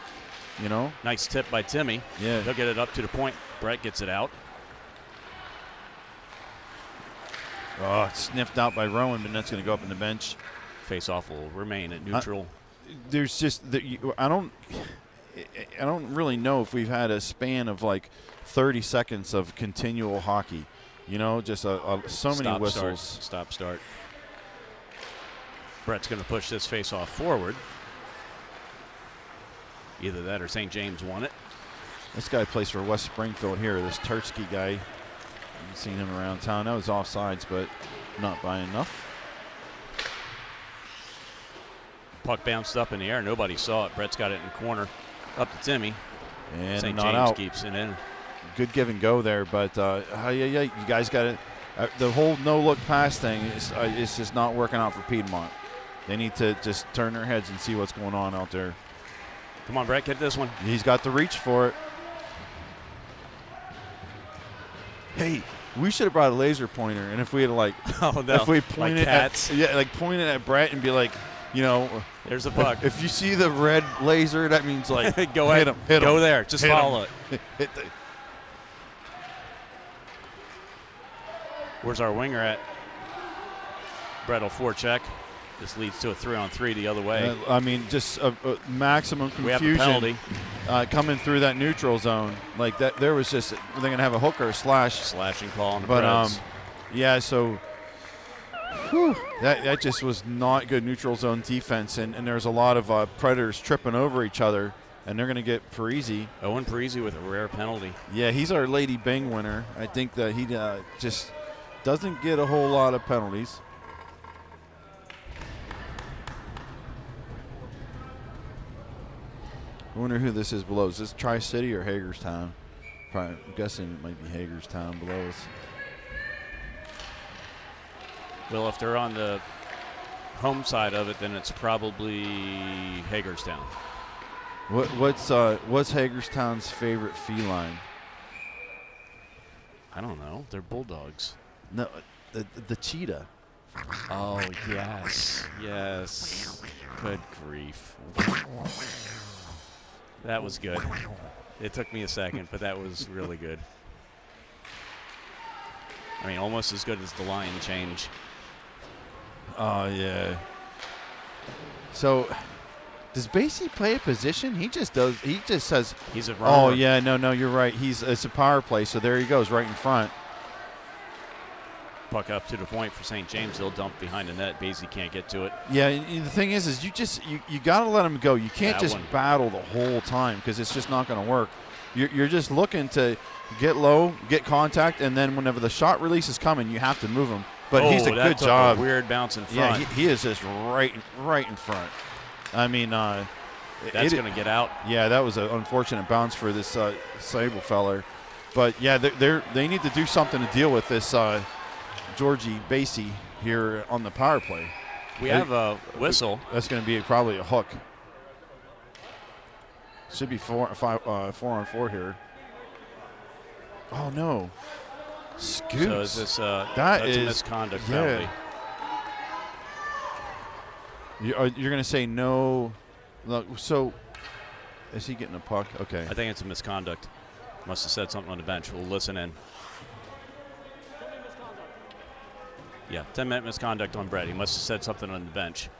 Nice tip by Timmy. Yeah. He'll get it up to the point. Brett gets it out. Oh, it's sniffed out by Rowan, but that's going to go up in the bench. Face-off will remain at neutral. There's just I don't really know if we've had a span of 30 seconds of continual hockey. Just so many whistles. Stop, start. Brett's going to push this face-off forward. Either that or St. James won it. This guy plays for West Springfield here, this Turtsky guy. Seen him around town. That was offsides, but not by enough. Puck bounced up in the air. Nobody saw it. Brett's got it in the corner. Up to Timmy. And St. not James out. keeps it in. Good give and go there, but you guys got it. The whole no-look pass thing is just not working out for Piedmont. They need to just turn their heads and see what's going on out there. Come on, Brett, get this one. He's got the reach for it. Hey, we should have brought a laser pointer, and if we had if we pointed pointed at Brett and be like, there's a puck. If you see the red laser, that means go ahead, hit him. Go there, just follow it. Where's our winger at? Brett will forecheck. This leads to a 3-on-3 the other way. Just a maximum confusion. We have a penalty. Coming through that neutral zone. Like that, there was just, they're going to have a hook or a slash. Slashing call on the Preds. So that just was not good neutral zone defense. And there's a lot of Predators tripping over each other. And they're going to get Parisi. Owen Parisi with a rare penalty. Yeah, he's our Lady Bing winner. I think that he just doesn't get a whole lot of penalties. I wonder who this is below. Is this Tri-City or Hagerstown? I'm guessing it might be Hagerstown below us. Well, if they're on the home side of it, then it's probably Hagerstown. What's Hagerstown's favorite feline? I don't know. They're bulldogs. No, the cheetah. Oh, yes. Good grief. That was good. It took me a second, but that was really good. Almost as good as the line change. Oh, yeah. So, does Basie play a position? He just says. He's a rover. Oh, yeah, no, you're right. It's a power play, so there he goes, right in front. Puck up to the point for St. James. He'll dump behind the net. Basie can't get to it. Yeah, the thing is you got to let him go. You can't just battle the whole time because it's just not going to work. You're just looking to get low, get contact, and then whenever the shot release is coming, you have to move him. But he's a good job. A weird bounce in front. Yeah, he is just right in front. That's going to get out. Yeah, that was an unfortunate bounce for this Sable feller. But yeah, they need to do something to deal with this Georgie Basie here on the power play. We have a whistle. That's going to be probably a hook. Should be 4-on-4 here. Oh no, Scoots. So is this that's a misconduct penalty? You're going to say no. Look, so is he getting a puck? Okay. I think it's a misconduct. Must have said something on the bench. We'll listen in. Yeah, 10-minute misconduct on Brett. He must have said something on the bench.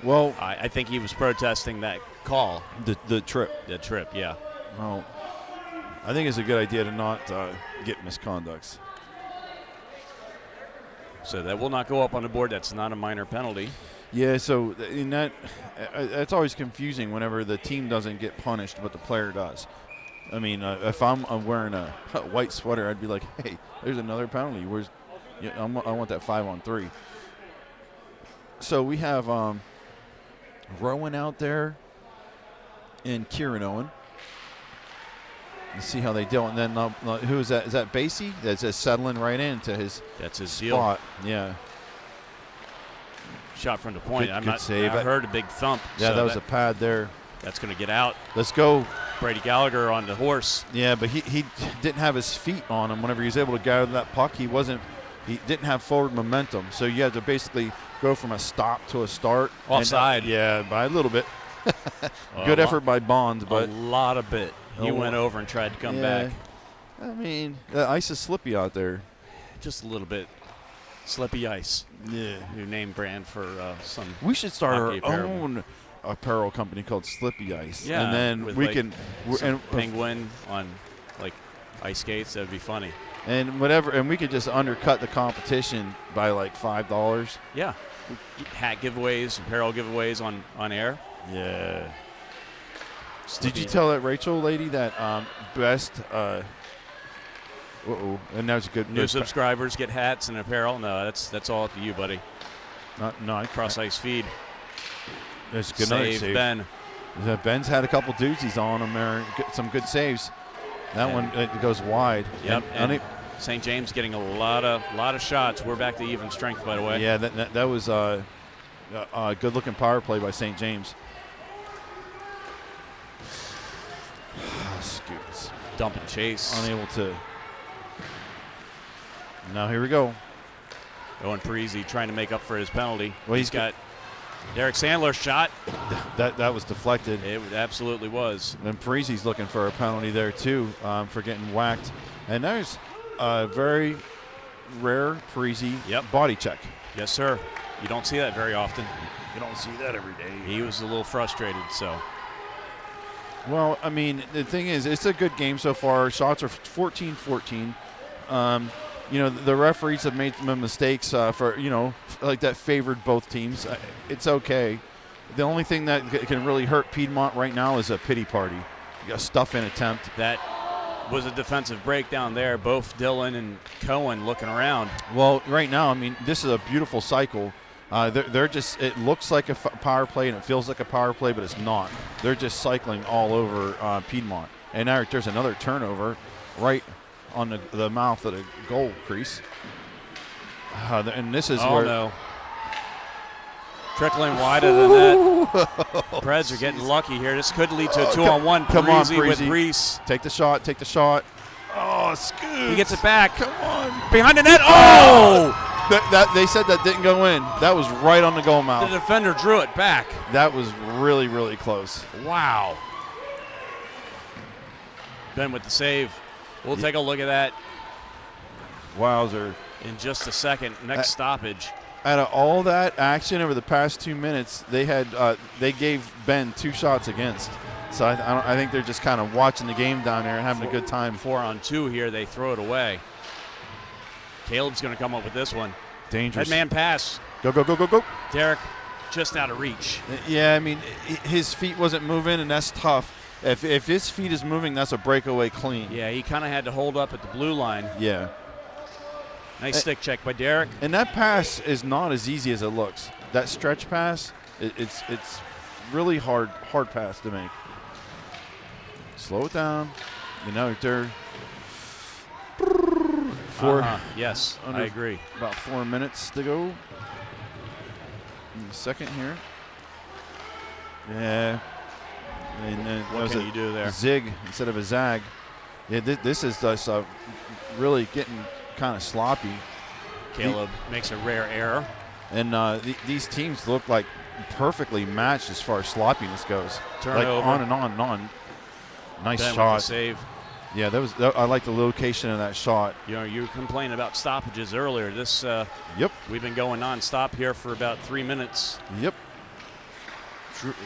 Well, I think he was protesting that call. The trip. The trip, yeah. Well, I think it's a good idea to not get misconducts. So that will not go up on the board. That's not a minor penalty. Yeah, so in that's always confusing whenever the team doesn't get punished, but the player does. If I'm wearing a white sweater, I'd be like, hey, there's another penalty. I want that 5-on-3. So we have Rowan out there and Kieran Owen. Let's see how they deal. And then who is that? Is that Basie? That's just settling right into his spot. Yeah. Shot from the point. Good save. I heard a big thump. Yeah, so that was a pad there. That's going to get out. Let's go. Brady Gallagher on the horse. Yeah, but he didn't have his feet on him whenever he was able to gather that puck. He didn't have forward momentum. So you had to basically go from a stop to a start. Offside. Yeah, by a little bit. Good effort by Bonds, but a lot of bit. He went over and tried to come back. The ice is slippy out there. Just a little bit. Slippy ice. Yeah. New name brand for some. We should start our apparel. own apparel company called Slippy Ice. Yeah. And then we can. Penguin on ice skates. That would be funny. And we could just undercut the competition by $5. Yeah. Hat giveaways, apparel giveaways on air. Yeah. Did you tell that Rachel lady that best And that was a good New subscribers get hats and apparel. No, that's all up to you, buddy. No, cross ice feed. There's a good save, Ben. Ben's had a couple doozies on him there. Some good saves. That one it goes wide. Yep. And St. James getting a lot of shots. We're back to even strength, by the way. Yeah, that was a good-looking power play by St. James. Scoots. Dump and chase. Unable to. Now here we go. Owen Parisi trying to make up for his penalty. Well, he's got Derek Sandler's shot. That was deflected. It absolutely was. And Parisi's looking for a penalty there too for getting whacked. And there's a very rare Parisi body check. Yes, sir. You don't see that very often. You don't see that every day. He was a little frustrated, so. Well, I mean, the thing is, it's a good game so far. Shots are 14-14. The referees have made some mistakes for, like that favored both teams. It's okay. The only thing that can really hurt Piedmont right now is a pity party. You got a stuff-in attempt. That was a defensive breakdown there. Both Dylan and Cohen looking around. Well, right now, I mean, this is a beautiful cycle. They're just, it looks like a power play and it feels like a power play, but it's not. They're just cycling all over Piedmont. And now there's another turnover right on the mouth of the goal crease. And this is where. No. Trickling wider than that. Preds are getting lucky here. This could lead to a 2-on-1. Come on, Parisi with Reese. Take the shot. Oh, Scoot. He gets it back. Come on. Behind the net. Oh! That they said that didn't go in. That was right on the goal mouth. The defender drew it back. That was really, really close. Wow. Ben with the save. We'll take a look at that. Wowzer. In just a second. Next stoppage. Out of all that action over the past 2 minutes, they gave Ben 2 shots against. So I think they're just kind of watching the game down there and having a good time. 4-on-2 here. They throw it away. Caleb's going to come up with this one. Dangerous. Headman pass. Go. Derek just out of reach. Yeah, I mean, his feet wasn't moving, and that's tough. If his feet is moving, that's a breakaway clean. Yeah, he kind of had to hold up at the blue line. Yeah. Nice stick check by Derek. And that pass is not as easy as it looks. That stretch pass, it's really hard pass to make. Slow it down. They're yes, I agree. About 4 minutes to go in the second here. Yeah. And then what can you do there? Zig instead of a zag. Yeah, this is just really getting kind of sloppy. Caleb makes a rare error. And these teams look like perfectly matched as far as sloppiness goes. Turnover. Like on and on and on. Nice Ben shot. With the save. Yeah, I like the location of that shot. You were complaining about stoppages earlier. This we've been going non-stop here for about 3 minutes. Yep.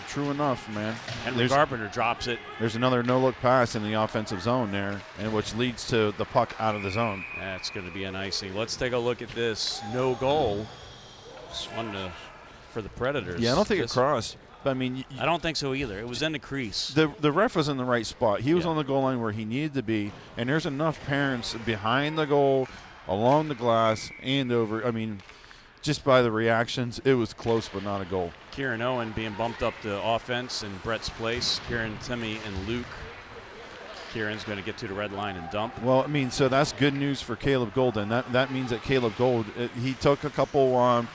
True enough, man. Henry Carpenter drops it. There's another no-look pass in the offensive zone there, and which leads to the puck out of the zone. That's going to be an icing. Let's take a look at this. No goal. Just one for the Predators. Yeah, I don't think it crossed. But I mean, I don't think so either. It was in the crease. The ref was in the right spot. He was on the goal line where he needed to be, and there's enough parents behind the goal, along the glass, and over. I mean, just by the reactions, it was close but not a goal. Kieran Owen being bumped up to offense in Brett's place. Kieran, Timmy, and Luke. Kieran's going to get to the red line and dump. Well, I mean, so that's good news for Caleb Golden. That means that Caleb Gold, he took a couple,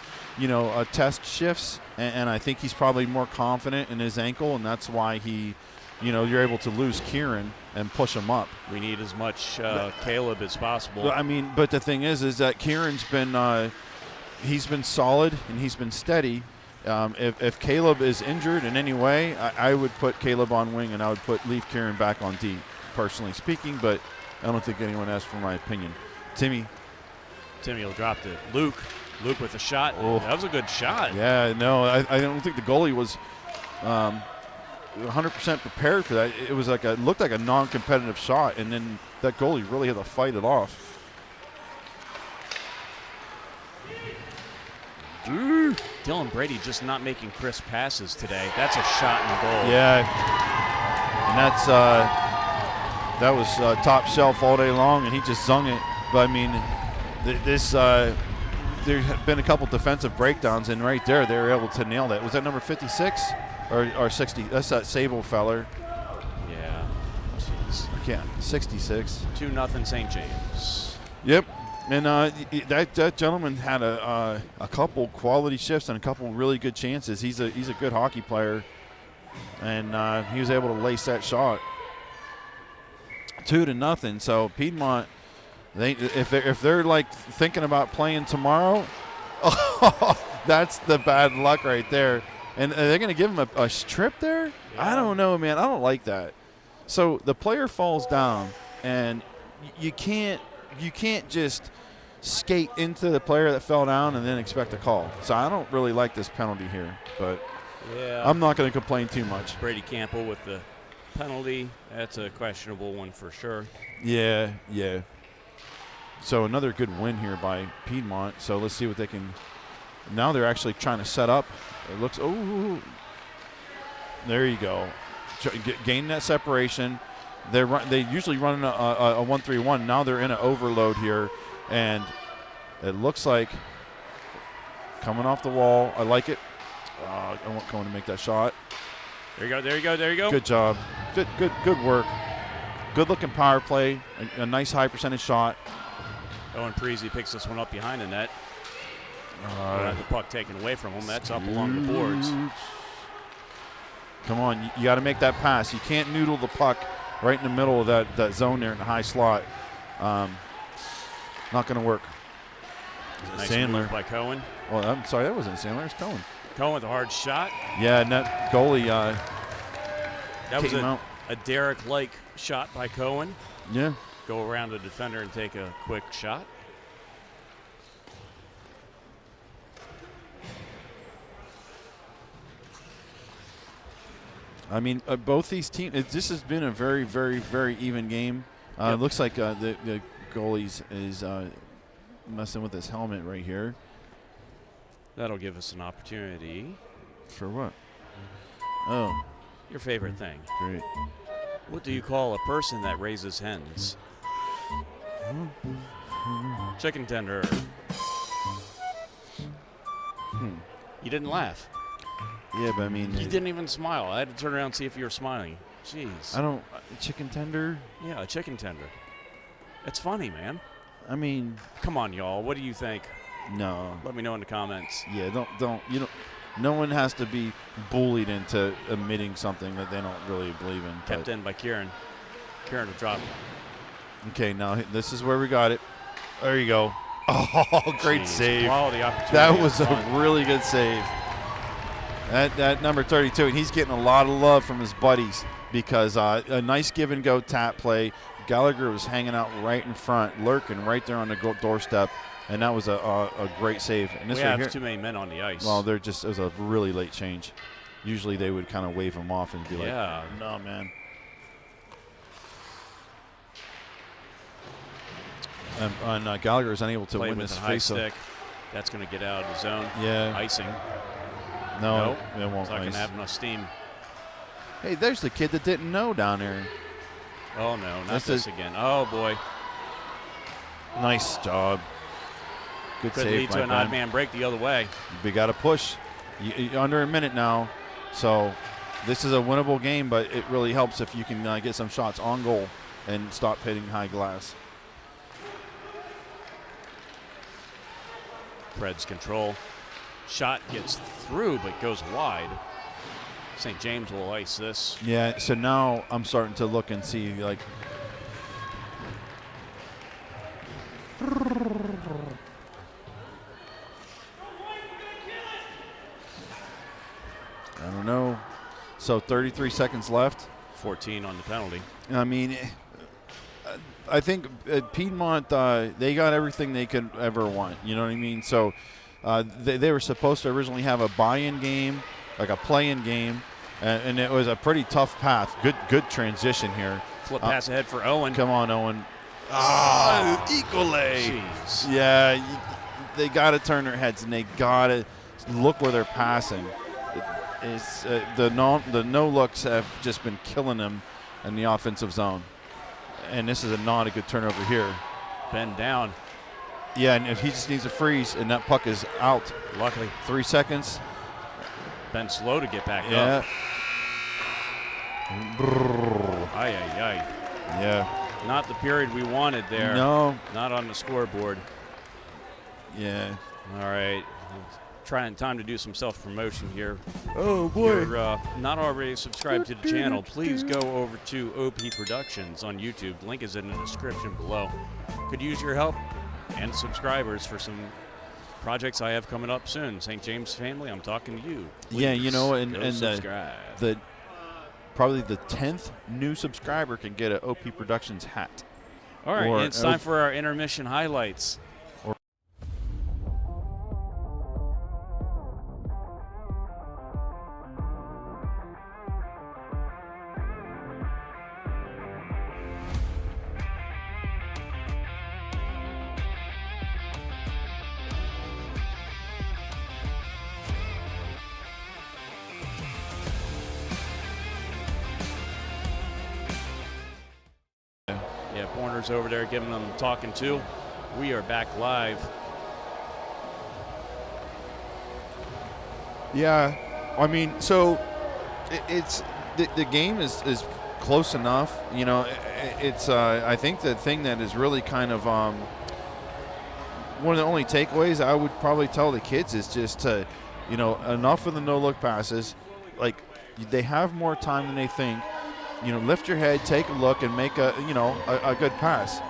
test shifts, and I think he's probably more confident in his ankle, and that's why you're able to lose Kieran and push him up. We need as much Caleb as possible. But, I mean, but the thing is that Kieran's been he's been solid and he's been steady. If Caleb is injured in any way, I would put Caleb on wing and I would leave Kieran back on D, personally speaking, but I don't think anyone asked for my opinion. Timmy will drop it. Luke with a shot. Oh. That was a good shot. Yeah, no, I don't think the goalie was 100% prepared for that. It was looked like a non-competitive shot, and then that goalie really had to fight it off. Dylan Brady just not making crisp passes today. That's a shot in the goal. Yeah, and that's That was top shelf all day long, and he just zung it. But I mean, there have been a couple defensive breakdowns, and right there they were able to nail that. Was that number 56 or 60? That's that Sable feller. Yeah. Jeez. I can't. 66. 2-0 St. James. Yep. And that gentleman had a couple quality shifts and a couple really good chances. He's a good hockey player, and he was able to lace that shot. 2-0. So Piedmont, if they're like thinking about playing tomorrow, that's the bad luck right there. And they're going to give him a strip there? Yeah. I don't know, man. I don't like that. So the player falls down, and you can't just skate into the player that fell down and then expect a call. So I don't really like this penalty here, but yeah, I'm not going to complain too much. Brady Campbell with the penalty. That's a questionable one for sure. Yeah. So another good win here by Piedmont. So let's see what they can. Now they're actually trying to set up. It looks. Oh, there you go. Gain that separation. They usually run a 1-3-1. Now they're in an overload here, and it looks like coming off the wall. I like it. I want Cohen to make that shot. There you go. Good job. Good work. Good looking power play. A nice high percentage shot. Owen Parisi picks this one up behind the net. The puck taken away from him. That's up along the boards. Come on, you got to make that pass. You can't noodle the puck right in the middle of that zone there in the high slot. Not going to work. Nice Sandler move by Cohen. Well, I'm sorry, that wasn't Sandler. It's Cohen. Cohen with a hard shot. Yeah, and that goalie that was came out. A Derek-like shot by Cohen. Yeah. Go around the defender and take a quick shot. I mean, both these teams, this has been a very, very, very even game. It looks like the goalies is messing with his helmet right here. That'll give us an opportunity. For what? Oh. Your favorite thing. Great. What do you call a person that raises hens? Chicken tender. You didn't laugh. Yeah, but I mean, you didn't even smile. I had to turn around and see if you were smiling. Jeez. I don't. Chicken tender? Yeah, a chicken tender. It's funny, man. I mean, come on, y'all. What do you think? No. Let me know in the comments. Yeah, don't. You know, no one has to be bullied into admitting something that they don't really believe in. Kept in by Kieran. Kieran to drop. Okay, now this is where we got it. There you go. Oh, great save. Quality opportunity. That was a really good save. That number 32, and he's getting a lot of love from his buddies because a nice give-and-go tap play. Gallagher was hanging out right in front, lurking right there on the doorstep, and that was a great save. And this we right have here, too many men on the ice. Well, it was a really late change. Usually they would kind of wave him off and be like, no, man. And Gallagher is unable to Play win with this a high stick. That's going to get out of the zone. Yeah. Icing. No, it won't. It's not going to have enough steam. Hey, there's the kid that didn't know down there. Oh, no, not this again. Oh, boy. Nice job. Good Could save. Lead to an odd man break the other way. We got to push. Under a minute now. So this is a winnable game, but it really helps if you can get some shots on goal and stop hitting high glass. Preds control. Shot gets through but goes wide. St. James will ice this. Yeah, so now I'm starting to look and see like I don't know. So 33 seconds left. 14 on the penalty. I mean, I think Piedmont, they got everything they could ever want. You know what I mean? So they were supposed to originally have a buy-in game, like a play-in game, and it was a pretty tough path. Good transition here. Flip pass ahead for Owen. Come on, Owen. Equally. Jeez. Yeah, they got to turn their heads, and they got to look where they're passing. The no looks have just been killing them in the offensive zone. And this is not a good turnover here. Ben down. Yeah, and if he just needs a freeze and that puck is out. Luckily. 3 seconds. Ben slow to get back Yeah. up. Ay, ay, ay. Yeah. Not the period we wanted there. No. Not on the scoreboard. Yeah. All right. Trying time to do some self-promotion here. Oh, If boy. you're not already subscribed to the channel, please go over to OP Productions on YouTube. The link is in the description below. Could use your help and subscribers for some projects I have coming up soon. St. James family, I'm talking to you. Please Yeah, you know, and subscribe. Probably the 10th new subscriber can get an OP Productions hat. All right, it's time for our intermission highlights. Yeah, Pointer's over there giving them talking to. We are back live. Yeah, I mean, so it's the game is close enough. You know, it's I think the thing that is really kind of one of the only takeaways I would probably tell the kids is just to, you know, enough of the no-look passes. Like, they have more time than they think. You know, lift your head, take a look, and make a good pass.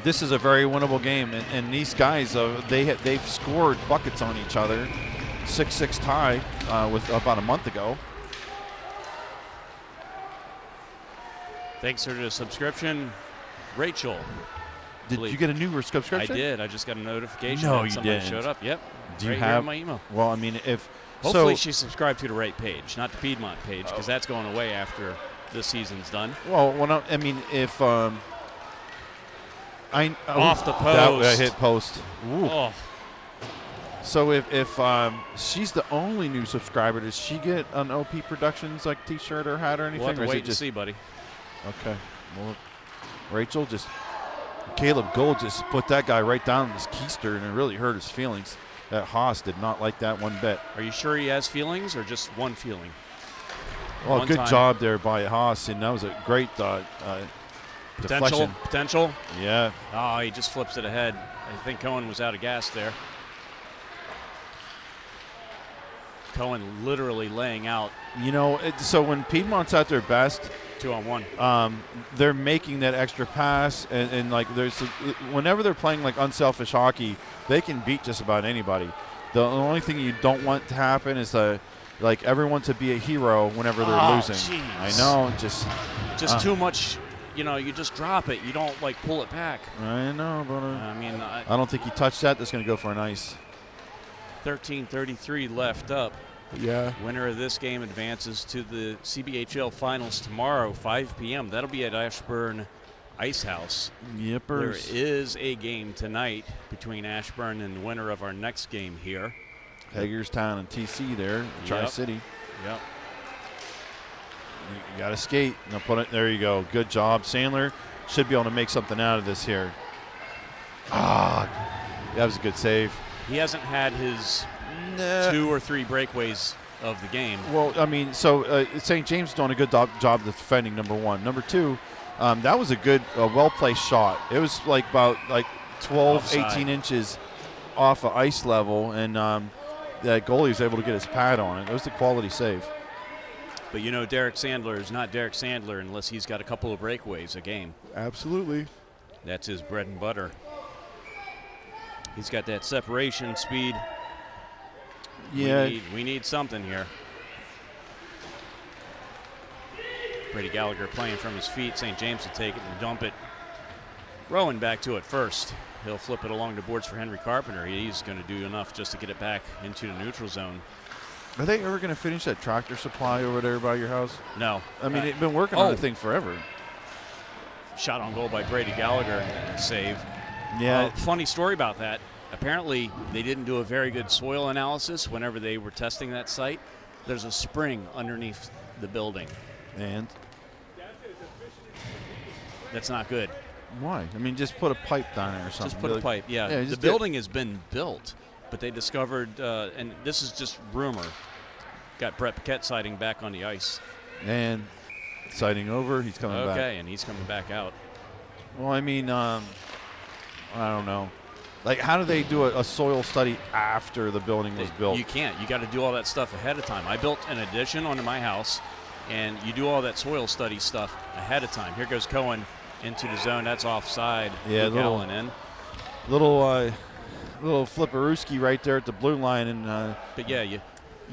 This is a very winnable game, and these guys they've scored buckets on each other. 6-6 tie with about a month ago. Thanks for the subscription, Rachel. Did you get a new subscription? I did. I just got a notification No, that you somebody didn't. showed up. Yep. Do you right here have in my email? Well, I mean, if hopefully she subscribed to the right page, not the Piedmont page, because that's going away after this season's done. Well, I mean, if off the post. That hit post. Ooh. Oh, So if she's the only new subscriber, does she get an OP Productions like T-shirt or hat or anything? we'll have to or is wait it and just see, buddy. okay? Well, Rachel Caleb Gold just put that guy right down in his keister, and it really hurt his feelings. That Haas did not like that one bit. Are you sure he has feelings or just one feeling? Well, One good time. job there by Haas, and that was a great deflection. Potential. Yeah. Oh, he just flips it ahead. I think Cohen was out of gas there. Cohen literally laying out You know, so when Piedmont's at their best, 2-on-1. they're making that extra pass, and like whenever they're playing like unselfish hockey, they can beat just about anybody. The only thing you don't want to happen is like everyone to be a hero whenever they're losing. Geez. I know, just too much. You know, you just drop it. You don't like pull it back. I know, but I mean, I don't think he touched that. That's going to go for an ice. 13:33 left up. Yeah. Winner of this game advances to the CBHL finals tomorrow, 5 p.m. That'll be at Ashburn Ice House. There Yippers. is a game tonight between Ashburn and the winner of our next game here. Hagerstown and TC there, Tri-City. Yep. You got to skate. Now put it. There you go. Good job, Sandler. Should be able to make something out of this here. That was a good save. He hasn't had his 2 or 3 breakaways of the game. Well, I mean, so St. James doing a good job defending, number one. Number two, that was a good, well-placed shot. It was like about 12, Offside. 18 inches off of ice level, and that goalie was able to get his pad on it. It was a quality save. But you know, Derek Sandler is not Derek Sandler unless he's got a couple of breakaways a game. Absolutely. That's his bread and butter. He's got that separation speed. Yeah. We need something here. Brady Gallagher playing from his feet. St. James will take it and dump it. Rowan back to it first. He'll flip it along the boards for Henry Carpenter. He's going to do enough just to get it back into the neutral zone. Are they ever going to finish that Tractor Supply over there by your house? No. I mean, they've been working on the thing forever. Shot on goal by Brady Gallagher. Save. Yeah. Funny story about that. Apparently, they didn't do a very good soil analysis whenever they were testing that site. There's a spring underneath the building. And That's not good. Why? I mean, just put a pipe down there or something. Just put a pipe, yeah. The just building has been built, but they discovered, and this is just rumor, got Brett Paquette sighting back on the ice. And sighting over, he's coming back. Okay, and he's coming back out. Well, I mean, I don't know. Like, how do they do a soil study after the building was built? You can't. You got to do all that stuff ahead of time. I built an addition onto my house, and you do all that soil study stuff ahead of time. Here goes Cohen into the zone. That's offside. Yeah, Luke Allen in. Little flipperooski right there at the blue line. And but yeah, you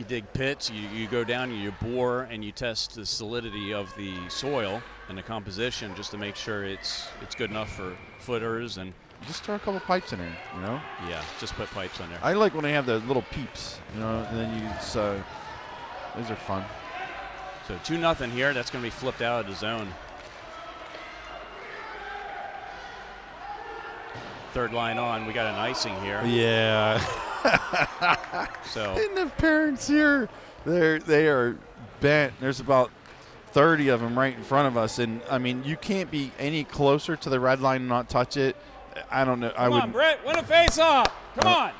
dig pits, you go down, you bore, and you test the solidity of the soil and the composition just to make sure it's good enough for footers. And just throw a couple pipes in there, you know? Yeah, just put pipes in there. I like when they have the little peeps, you know, and then those are fun. So 2-0 here. That's going to be flipped out of the zone. Third line on. We got an icing here. Yeah. So. And the parents here, they are bent. There's about 30 of them right in front of us, and I mean, you can't be any closer to the red line and not touch it. I don't know. Come on, Brett, win a face-off. Come on.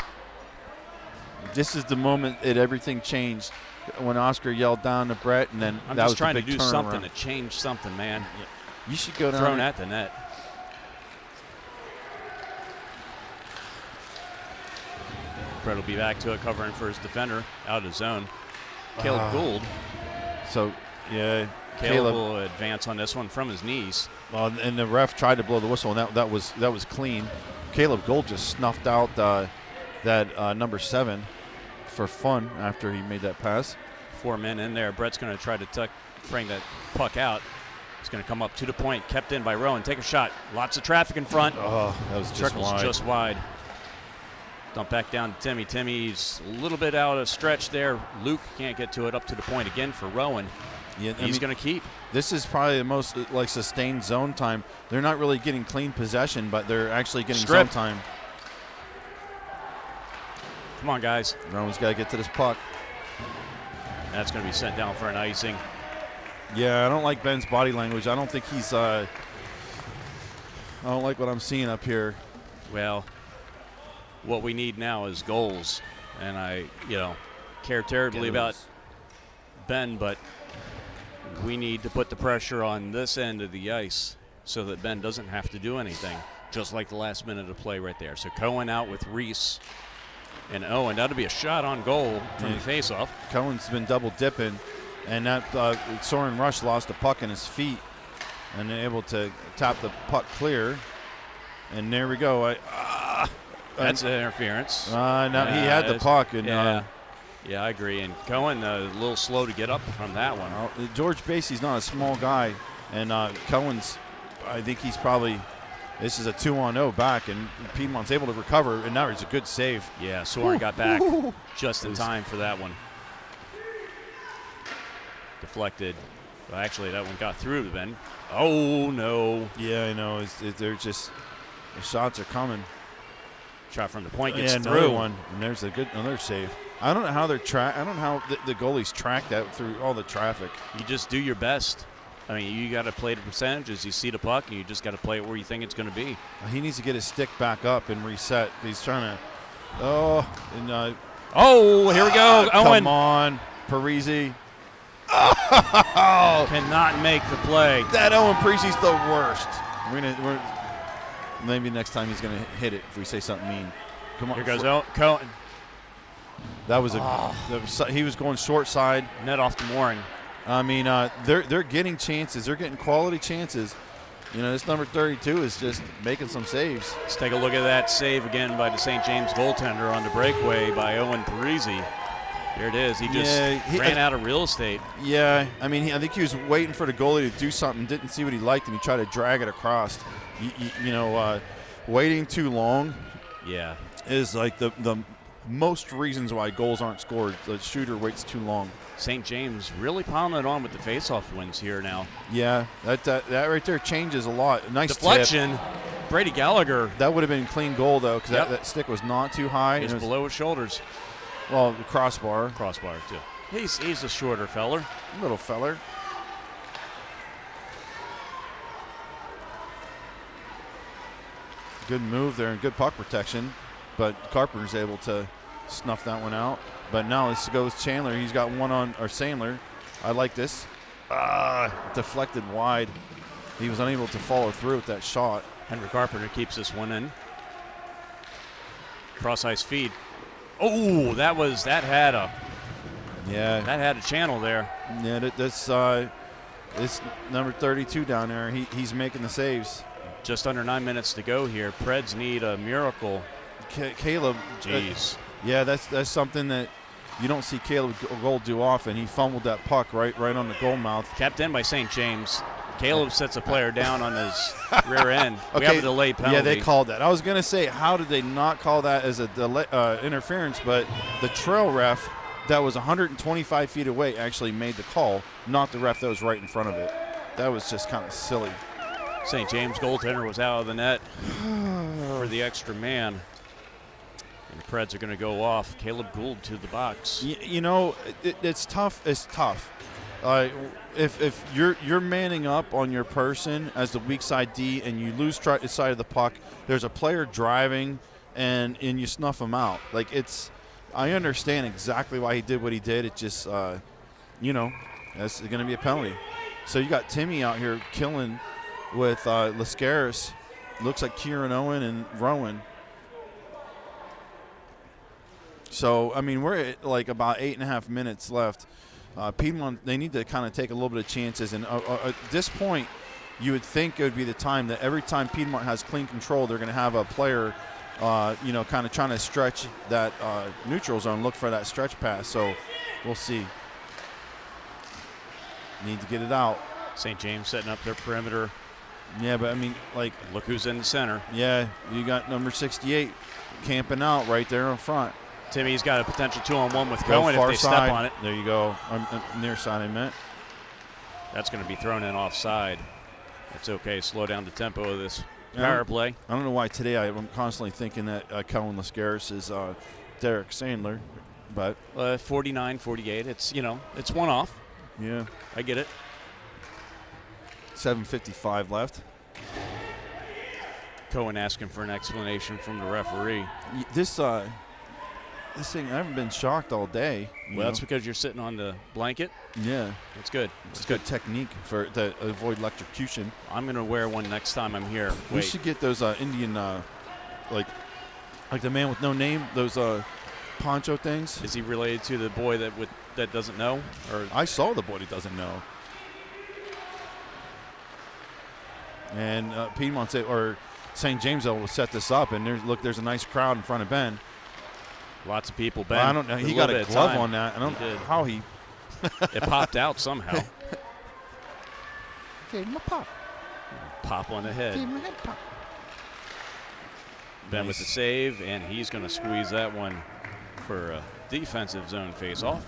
This is the moment that everything changed when Oscar yelled down to Brett, and then I'm that just was trying the to big do turnaround. something to change something, man. You should go down. Thrown at the net. Brett will be back to it, covering for his defender out of zone. Caleb Gould. So, yeah. Caleb will advance on this one from his knees. Well, and the ref tried to blow the whistle, and that was clean. Caleb Gould just snuffed out that number 7 for fun after he made that pass. 4 men in there. Brett's going to try to bring that puck out. He's going to come up to the point, kept in by Rowan. Take a shot. Lots of traffic in front. Oh, that was just wide. Dump back down to Timmy. Timmy's a little bit out of stretch there. Luke can't get to it. Up to the point again for Rowan. Yeah, he's going to keep. This is probably the most sustained zone time. They're not really getting clean possession, but they're actually getting zone time. Come on, guys. Rowan's got to get to this puck. That's going to be sent down for an icing. Yeah, I don't like Ben's body language. I don't think he's I don't like what I'm seeing up here. Well, what we need now is goals. And I, care terribly about Ben, but we need to put the pressure on this end of the ice so that Ben doesn't have to do anything, just like the last minute of play right there. So Cohen out with Reese and Owen. That'll be a shot on goal from the faceoff. Cohen's been double dipping, and that Soren Rush lost the puck in his feet and able to tap the puck clear. And there we go. That's an interference. No, he had the puck. And, yeah, I agree. And Cohen a little slow to get up from that one. George Bassey's not a small guy, and Cohen's, I think he's probably, this is a 2-on-0 back, and Piedmont's able to recover, and that was a good save. Yeah, Soren got back just in time for that one. Deflected. Well, actually, that one got through Ben. Oh, no. Yeah, I know. They're just, the shots are coming. Shot from the point gets another through. One, and there's another save. I don't know how they're I don't know how the goalies track that through all the traffic. You just do your best. I mean, you got to play the percentages. You see the puck, and you just got to play it where you think it's going to be. He needs to get his stick back up and reset. He's trying to. Oh, here we go. Owen. Come on, Parisi. Cannot make the play. That Owen Parisi's the worst. Maybe next time he's going to hit it if we say something mean. Come on. Here goes Cohen. That was he was going short side. Net off the mooring. I mean, they're getting chances. They're getting quality chances. This number 32 is just making some saves. Let's take a look at that save again by the St. James goaltender on the breakaway by Owen Parisi. There it is. He just ran out of real estate. Yeah, I mean, I think he was waiting for the goalie to do something, didn't see what he liked, and he tried to drag it across. Waiting too long is like the most reasons why goals aren't scored. The shooter waits too long. St. James really piling it on with the faceoff wins here now. Yeah, that right there changes a lot. Nice deflection. Tip. Brady Gallagher. That would have been a clean goal, though, because that stick was not too high. It's below his shoulders. Well, the crossbar. Crossbar, too. He's a shorter feller. Little feller. Good move there and good puck protection, but Carpenter's able to snuff that one out. But now this goes Chandler. He's got one on, or Sandler. I like this. Deflected wide. He was unable to follow through with that shot. Henry Carpenter keeps this one in. Cross ice feed. Oh, that had a channel there. Yeah, this number 32 down there. He's making the saves. Just under 9 minutes to go here. Preds need a miracle. Caleb. Jeez. Yeah, that's something that you don't see Caleb Gold do often. He fumbled that puck right on the goal mouth. Kept in by St. James. Caleb sets a player down on his rear end. We have a delay penalty. Yeah, they called that. I was going to say, how did they not call that as a delay, interference? But the trail ref that was 125 feet away actually made the call, not the ref that was right in front of it. That was just kind of silly. St. James goaltender was out of the net for the extra man. And the Preds are going to go off. Caleb Gould to the box. You know, it's tough. It's tough. If you're manning up on your person as the weak side D and you lose side of the puck, there's a player driving and you snuff him out. Like, I understand exactly why he did what he did. It just, that's going to be a penalty. So you got Timmy out here killing with Lascaris. Looks like Kieran Owen and Rowan. So, I mean, we're at like about 8.5 minutes left. Piedmont, they need to kind of take a little bit of chances. And at this point, you would think it would be the time that every time Piedmont has clean control, they're going to have a player, kind of trying to stretch that neutral zone, look for that stretch pass. So we'll see. Need to get it out. St. James setting up their perimeter. Yeah, but I mean, like, look who's in the center. Yeah, you got number 68 camping out right there in front. Timmy's got a potential 2-on-1 with Cohen if they step on it. There you go. Near side, I meant. That's going to be thrown in offside. That's okay. Slow down the tempo of this power play. I don't know why today I'm constantly thinking that Kellen Lascaris is Derek Sandler, but 49-48. It's one off. Yeah, I get it. 7:55 left. Cohen asking for an explanation from the referee. This thing, I haven't been shocked all day. Well, that's because you're sitting on the blanket. Yeah. It's good. It's good technique to avoid electrocution. I'm going to wear one next time I'm here. We should get those Indian, like the man with no name, those poncho things. Is he related to the boy that doesn't know? Or I saw the boy that doesn't know. And Piedmont or St. James will set this up, and there's a nice crowd in front of Ben. Lots of people. Ben, well, I don't know. He got a glove on that. I don't know how he. It popped out somehow. Gave him a pop. Pop on the head. Gave him a head pop. Ben with the save, and he's going to squeeze that one for a defensive zone face-off.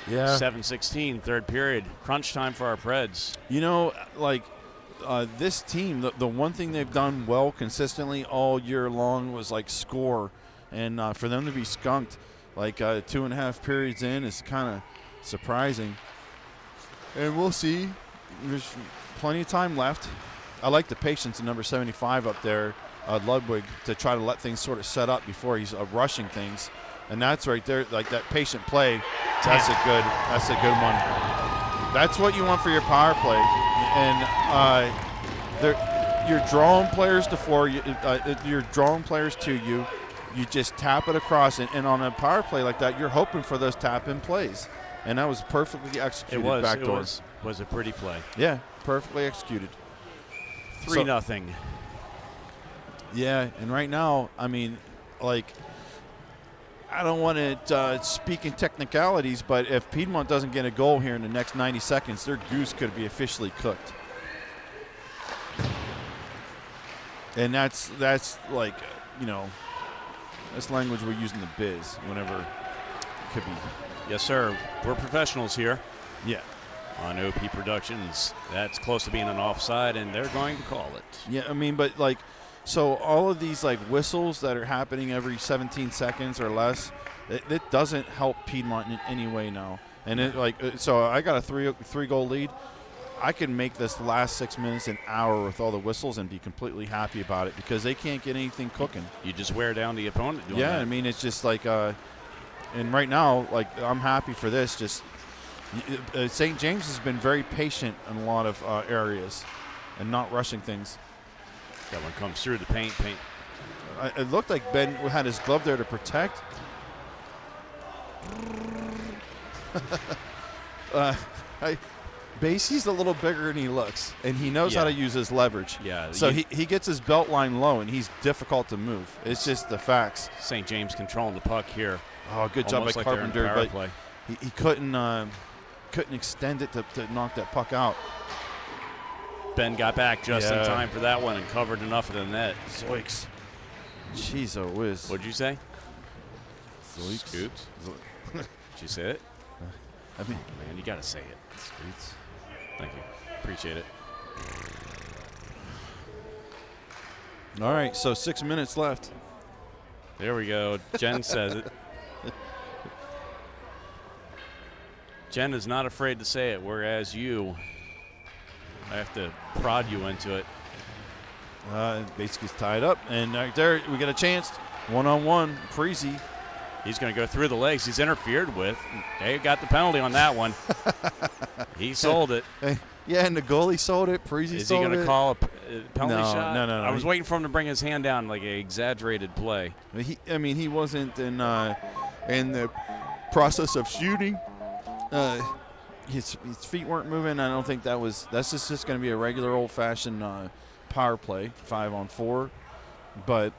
Yeah. 7:16, third period. Crunch time for our Preds. You know, like this team, the one thing they've done well consistently all year long was like score. And for them to be skunked like 2.5 periods in is kind of surprising. And we'll see. There's plenty of time left. I like the patience of number 75 up there, Ludwig, to try to let things sort of set up before he's rushing things. And that's right there, like that patient play. That's a good one. That's what you want for your power play. And you're drawing players to floor. You're drawing players to you. You just tap it across, and on a power play like that, you're hoping for those tap-in plays. And that was perfectly executed backdoor. It was a pretty play. Yeah, perfectly executed. 3-0. Yeah, and right now, I mean, like, I don't want to speak in technicalities, but if Piedmont doesn't get a goal here in the next 90 seconds, their goose could be officially cooked. And that's like, that's language we use in the biz whenever it could be. Yes, sir. We're professionals here. Yeah. On OP Productions. That's close to being an offside, and they're going to call it. Yeah, I mean, but like, so all of these like whistles that are happening every 17 seconds or less, it doesn't help Piedmont in any way now. And so I got a three goal lead. I can make this last 6 minutes an hour with all the whistles and be completely happy about it because they can't get anything cooking. You just wear down the opponent doing Yeah, that. I mean, it's just like, and right now, like, I'm happy for this. Just St. James has been very patient in a lot of areas and not rushing things. That one comes through the paint. It looked like Ben had his glove there to protect. Basie's a little bigger than he looks, and he knows how to use his leverage. Yeah. So he gets his belt line low, and he's difficult to move. It's just the facts. St. James controlling the puck here. Oh, good job by like Carpenter, but play. he couldn't extend it to knock that puck out. Ben got back just in time for that one and covered enough of the net. Zoinks. Jeez, oh whiz. What'd you say? Zoinks. Scoops. Did you say it? I mean, man, you got to say it. Scoots. Thank you. Appreciate it. All right, so 6 minutes left. There we go. Jen says it. Jen is not afraid to say it, whereas I have to prod you into it. Basically tied up, and right there we get a chance. One-on-one, Freezy. He's going to go through the legs. He's interfered with. They got the penalty on that one. He sold it. Yeah, and the goalie sold it. Preezy sold it. Is he going to call a penalty No, shot? no. I was waiting for him to bring his hand down like an exaggerated play. He wasn't in the process of shooting. His feet weren't moving. I don't think that's just going to be a regular old-fashioned power play, 5-on-4. But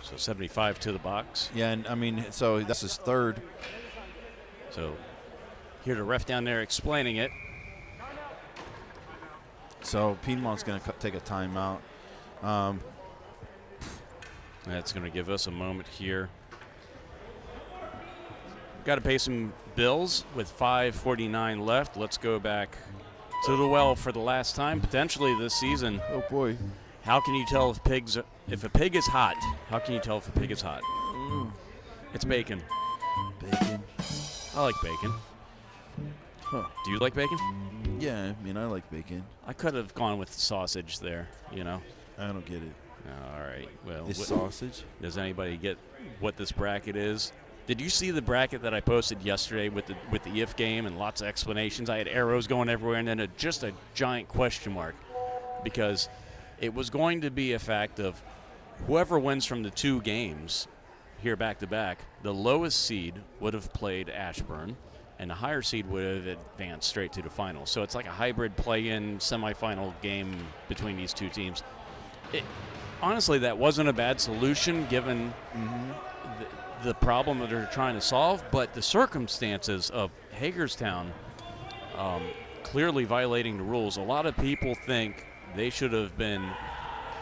so 75 to the box. yeah, and I mean, so that's his third. So hear the ref down there explaining it. So Piedmont's going to take a timeout. That's going to give us a moment here. Got to pay some bills with 5:49 left. Let's go back to the well for the last time, potentially this season. Oh boy! How can you tell if a pig is hot? How can you tell if a pig is hot? It's bacon. Bacon. I like bacon. Huh. Do you like bacon? Yeah, I mean, I like bacon. I could have gone with sausage there, you know. I don't get it. All right. Well, It's sausage? Does anybody get what this bracket is? Did you see the bracket that I posted yesterday with the if game and lots of explanations? I had arrows going everywhere and then just a giant question mark because it was going to be a fact of whoever wins from the two games here back-to-back, the lowest seed would have played Ashburn and the higher seed would have advanced straight to the final. So it's like a hybrid play-in semifinal game between these two teams. Honestly, that wasn't a bad solution given the problem that they're trying to solve, but the circumstances of Hagerstown clearly violating the rules. A lot of people think they should have been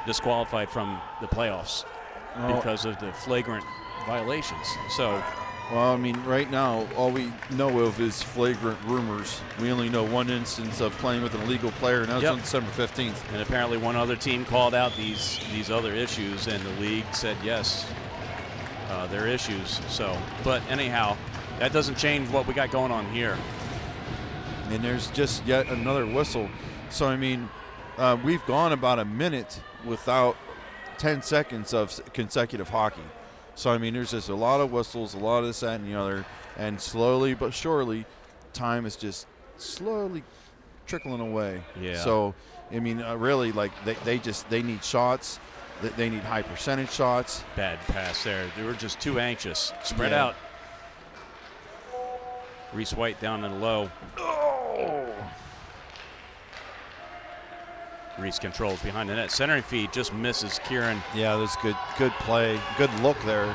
disqualified from the playoffs because of the flagrant violations. So, well, I mean, right now, all we know of is flagrant rumors. We only know one instance of playing with an illegal player, and that was on December 15th. And apparently one other team called out these other issues, and the league said yes. Their issues. So, but anyhow, that doesn't change what we got going on here. And there's just yet another whistle. So, I mean, we've gone about a minute without 10 seconds of consecutive hockey. So, I mean, there's just a lot of whistles, a lot of this, that, and the other. And slowly but surely, time is just slowly trickling away. Yeah. So, I mean, really, like, they need shots. They need high percentage shots. Bad pass there. They were just too anxious. Spread out. Reese White down in the low. Oh! Reese controls behind the net. Centering feed just misses Kieran. Yeah, that's good play. Good look there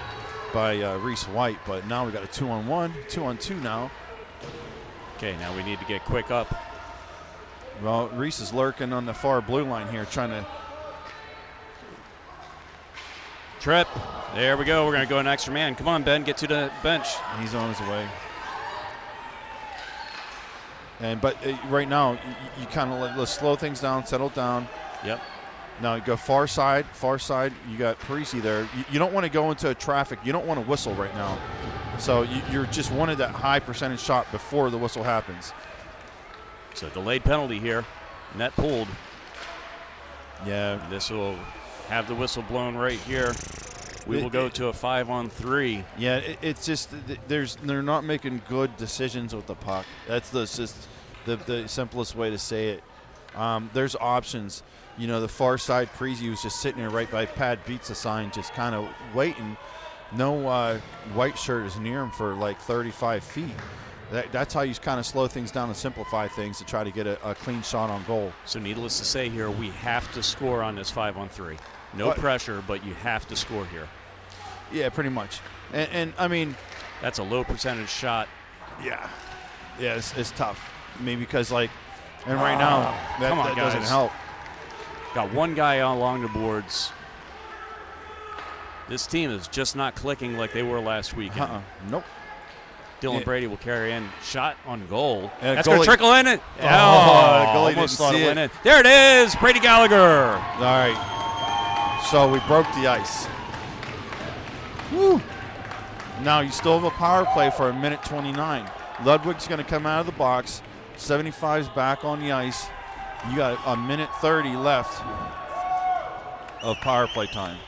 by Reese White. But now we got a 2-on-1, 2-on-2 now. Okay, now we need to get quick up. Well, Reese is lurking on the far blue line here, trying to. Trip. There we go. We're going to go an extra man. Come on, Ben. Get to the bench. He's on his way. But right now, you kind of let's slow things down, settle down. Yep. Now you go far side. You got Parisi there. You don't want to go into traffic. You don't want to whistle right now. So you're just wanted that high percentage shot before the whistle happens. So delayed penalty here. Net pulled. Yeah. This will have the whistle blown right here. We will go to a 5-on-3. Yeah, it's just they're not making good decisions with the puck. That's just the simplest way to say it. There's options. You know, the far side Prezi was just sitting there right by pad beats the sign, just kind of waiting. No white shirt is near him for like 35 feet. That's how you kind of slow things down and simplify things to try to get a clean shot on goal. So needless to say here, we have to score on this 5-on-3. No pressure, but you have to score here. Yeah, pretty much. And I mean, that's a low percentage shot. Yeah, it's tough. Maybe because and right now that doesn't help. Got one guy along the boards. This team is just not clicking like they were last weekend. Nope. Dylan Brady will carry in. Shot on goal. And that's going to trickle in it. The goalie almost thought didn't see it went in. There it is. Brady Gallagher. All right. So we broke the ice. Woo. Now you still have a power play for 1:29. Ludwig's going to come out of the box. 75's back on the ice. You got 1:30 left of power play time.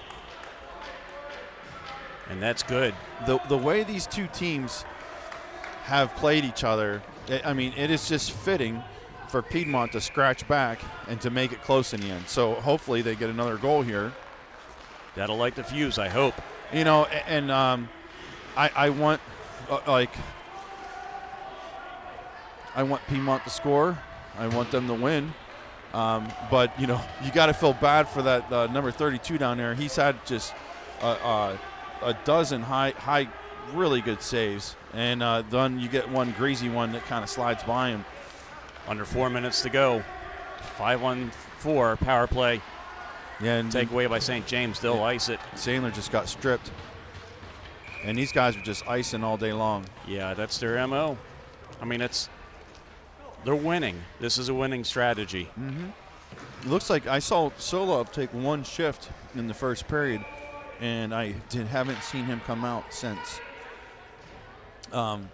And that's good. The way these two teams have played each other, I mean, it is just fitting for Piedmont to scratch back and to make it close in the end. So hopefully they get another goal here. That'll light the fuse, I hope. You know, and I want I want Piedmont to score. I want them to win. But you know, you got to feel bad for that number 32 down there. He's had just a dozen high, really good saves, and then you get one greasy one that kind of slides by him. Under 4 minutes to go. 5-on-4 power play. Yeah, and takeaway by St. James. They'll ice it. Sandler just got stripped, and these guys are just icing all day long. Yeah, that's their MO. I mean, they're winning. This is a winning strategy. Mm-hmm. It looks like I saw Solov take one shift in the first period, and I haven't seen him come out since. Well,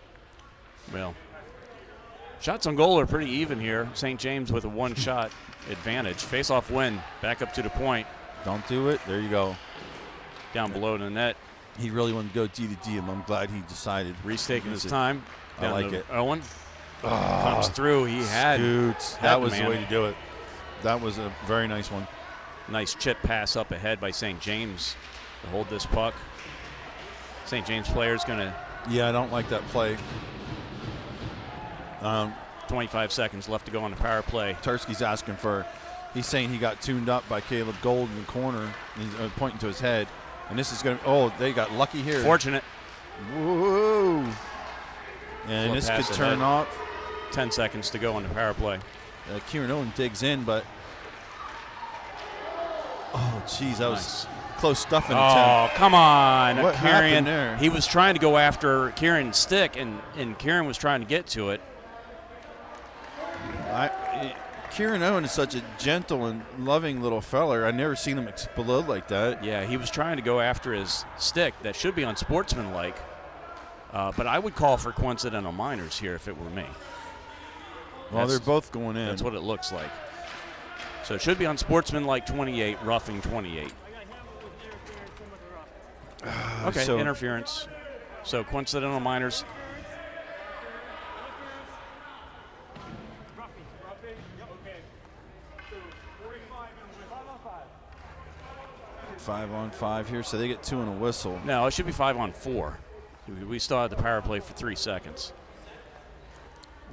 shots on goal are pretty even here. St. James with a one-shot advantage. Face-off win. Back up to the point. Don't do it. There you go. Down below the net. He really wanted to go D to D, and I'm glad he decided. Reese taking his time. I like it. Owen comes through. He had that was the way to do it. That was a very nice one. Nice chip pass up ahead by St. James to hold this puck. St. James player's going to. Yeah, I don't like that play. 25 seconds left to go on the power play. Tursky's asking for. He's saying he got tuned up by Caleb Gold in the corner. He's pointing to his head. And this is going to. Oh, they got lucky here. Fortunate. Woo! And this could turn off. 10 seconds to go on the power play. Kieran Owen digs in, but. Oh, geez, that was close stuff in the Oh, come on. What happened there? He was trying to go after Kieran's stick, and Kieran was trying to get to it. Kieran Owen is such a gentle and loving little feller. I've never seen him explode like that. Yeah, he was trying to go after his stick. That should be unsportsmanlike. But I would call for coincidental minors here if it were me. Well, they're both going in. That's what it looks like. So it should be unsportsmanlike 28, roughing 28. Okay, so interference. So coincidental minors. Five on five here, so they get two and a whistle. No, it should be 5-on-4. We still had the power play for 3 seconds.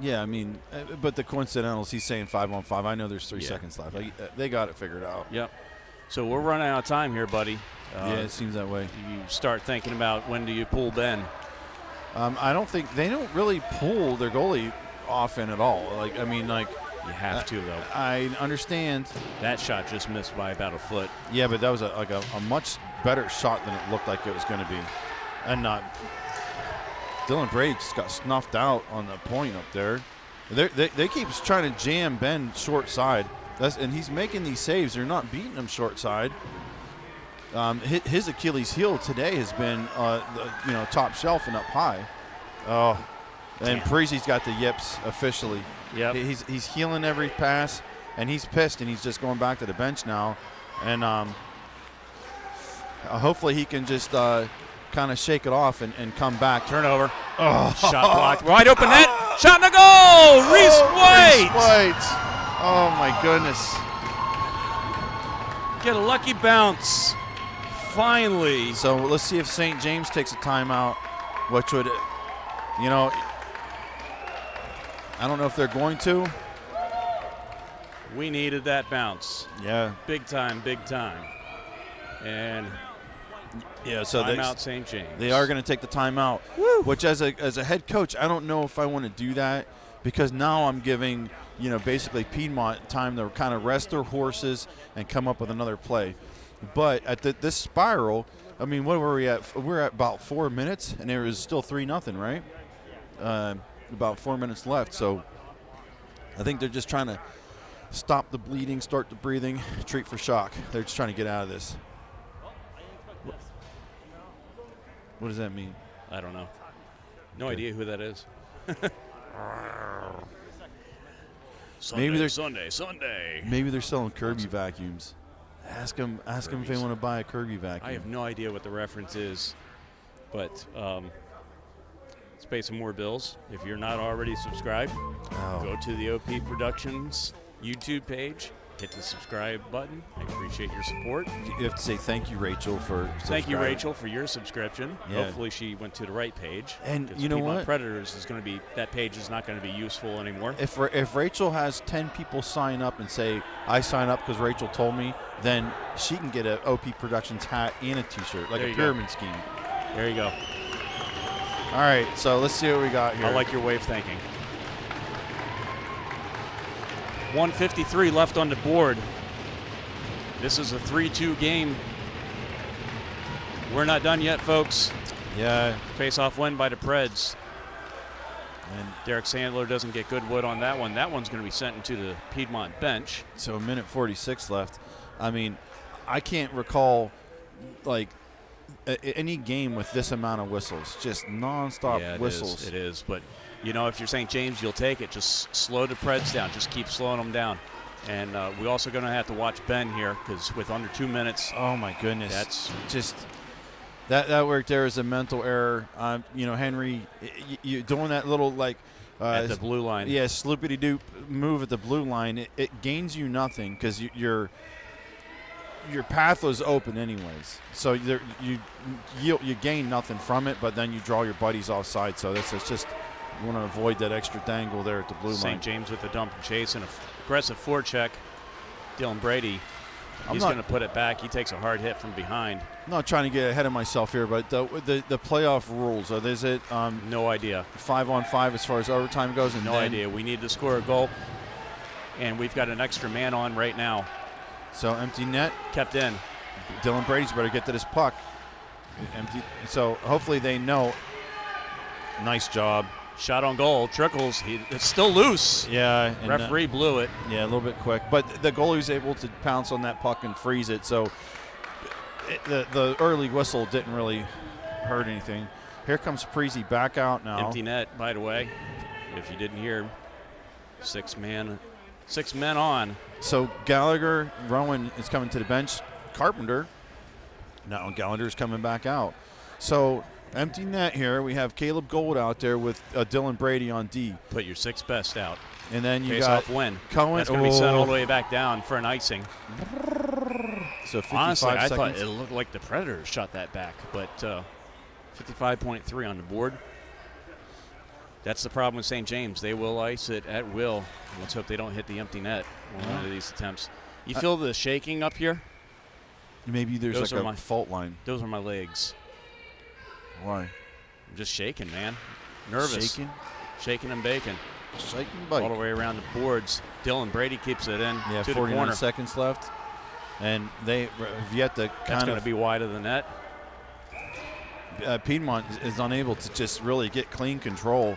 Yeah, I mean, but the coincidentals, he's saying 5-on-5. I know there's 3 seconds left. They got it figured out. Yep. So we're running out of time here, buddy. Yeah, it seems that way. You start thinking about when do you pull Ben. I don't think they don't really pull their goalie off in at all. You have to, though. I understand. That shot just missed by about a foot. Yeah, but that was a much better shot than it looked like it was going to be. And Dylan Brady just got snuffed out on the point up there. They keep trying to jam Ben short side. And he's making these saves. They're not beating him short side. His Achilles heel today has been top shelf and up high. Oh, And Parisi's got the yips officially. Yep. He's healing every pass, and he's pissed, and he's just going back to the bench now. And hopefully he can just kind of shake it off and come back. Turnover. Oh. Shot blocked. Wide open net. Shot and a goal. Reese White. Oh, my goodness. Get a lucky bounce. Finally. So let's see if St. James takes a timeout, which would, you know, I don't know if they're going to. We needed that bounce. Yeah. Big time, big time. And yeah, so timeout St. James. They are going to take the timeout, which as a head coach, I don't know if I want to do that, because now I'm giving, you know, basically Piedmont time to kind of rest their horses and come up with another play. But at this spiral, I mean, what were we at? We're at about 4 minutes, and there was still 3-0, right? About 4 minutes left. So I think they're just trying to stop the bleeding, start the breathing, treat for shock. They're just trying to get out of this. What does that mean? I don't know. No idea who that is. Sunday. Maybe they're selling Kirby vacuums. Ask them if they want to buy a Kirby vacuum. I have no idea what the reference is, but let's pay some more bills. If you're not already subscribed, go to the OP Productions YouTube page. Hit the subscribe button. I appreciate your support. You have to say thank you, Rachel, for subscribing. Thank you, Rachel, for your subscription. Yeah. Hopefully she went to the right page. And you know Piedmont what? Predators is going to be, that page is not going to be useful anymore. If Rachel has 10 people sign up and say, I sign up because Rachel told me, then she can get an OP Productions hat and a T-shirt, like a pyramid scheme. There you go. All right, so let's see what we got here. I like your way of thinking. 1:53 left on the board. This is a 3-2 game. We're not done yet, folks. Yeah. Face-off win by the Preds. And Derek Sandler doesn't get good wood on that one. That one's going to be sent into the Piedmont bench. So a minute 46 left. I mean, I can't recall, like, any game with this amount of whistles. Just nonstop whistles. It is. But, you know, if you're St. James, you'll take it. Just slow the Preds down. Just keep slowing them down. And we're also going to have to watch Ben here, because with under 2 minutes. Oh, my goodness. That's just that work there is a mental error. You know, Henry, you doing that little, like. At the blue line. Yeah, sloopity-doop move at the blue line. It gains you nothing, because your path was open anyways. So you gain nothing from it, but then you draw your buddies offside. So it's just, you want to avoid that extra dangle there at the blue line. St. James with the dump and chase and an aggressive forecheck. Dylan Brady, he's going to put it back. He takes a hard hit from behind. I'm not trying to get ahead of myself here, but the playoff rules, is it no idea. 5-on-5 as far as overtime goes? And no idea. We need to score a goal, and we've got an extra man on right now. So empty net. Kept in. Dylan Brady's better get to this puck. Empty. So hopefully they know. Nice job. Shot on goal. Trickles. It's still loose. Yeah. And referee blew it. Yeah, a little bit quick. But the goalie was able to pounce on that puck and freeze it. So the early whistle didn't really hurt anything. Here comes Preezy back out now. Empty net, by the way. If you didn't hear, 6 men on. So Gallagher, Rowan is coming to the bench. Carpenter. Now Gallagher's coming back out. So empty net here. We have Caleb Gold out there with Dylan Brady on D. Put your 6 best out. And then you Face got off win. Cohen. That's going to be sent all the way back down for an icing. So 55 honestly, I seconds. thought it looked like the Predators shot that back, but 55.3 on the board. That's the problem with St. James. They will ice it at will. Let's hope they don't hit the empty net on one of these attempts. You feel the shaking up here? Maybe there's like a fault line. Those are my legs. Why? I'm just shaking, man. Nervous. Shaking and baking. Shaking bike. All the way around the boards. Dylan Brady keeps it in to the 49 corner. seconds left. And they have yet to That's going to be wide of the net. Piedmont is unable to just really get clean control.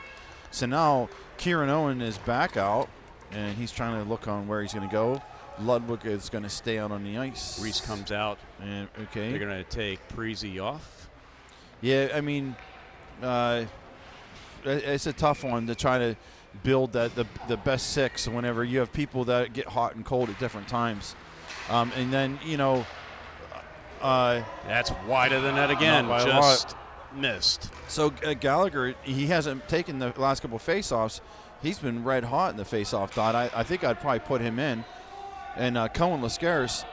So now Kieran Owen is back out, and he's trying to look on where he's going to go. Ludwig is going to stay out on the ice. Reese comes out. And okay. They're going to take Preezy off. Yeah, I mean, it's a tough one to try to build the best six whenever you have people that get hot and cold at different times. And then, that's wide of the net again. Just missed. So Gallagher, he hasn't taken the last couple of faceoffs. He's been red hot in the faceoff dot. I think I'd probably put him in. And Cohen Lascaris,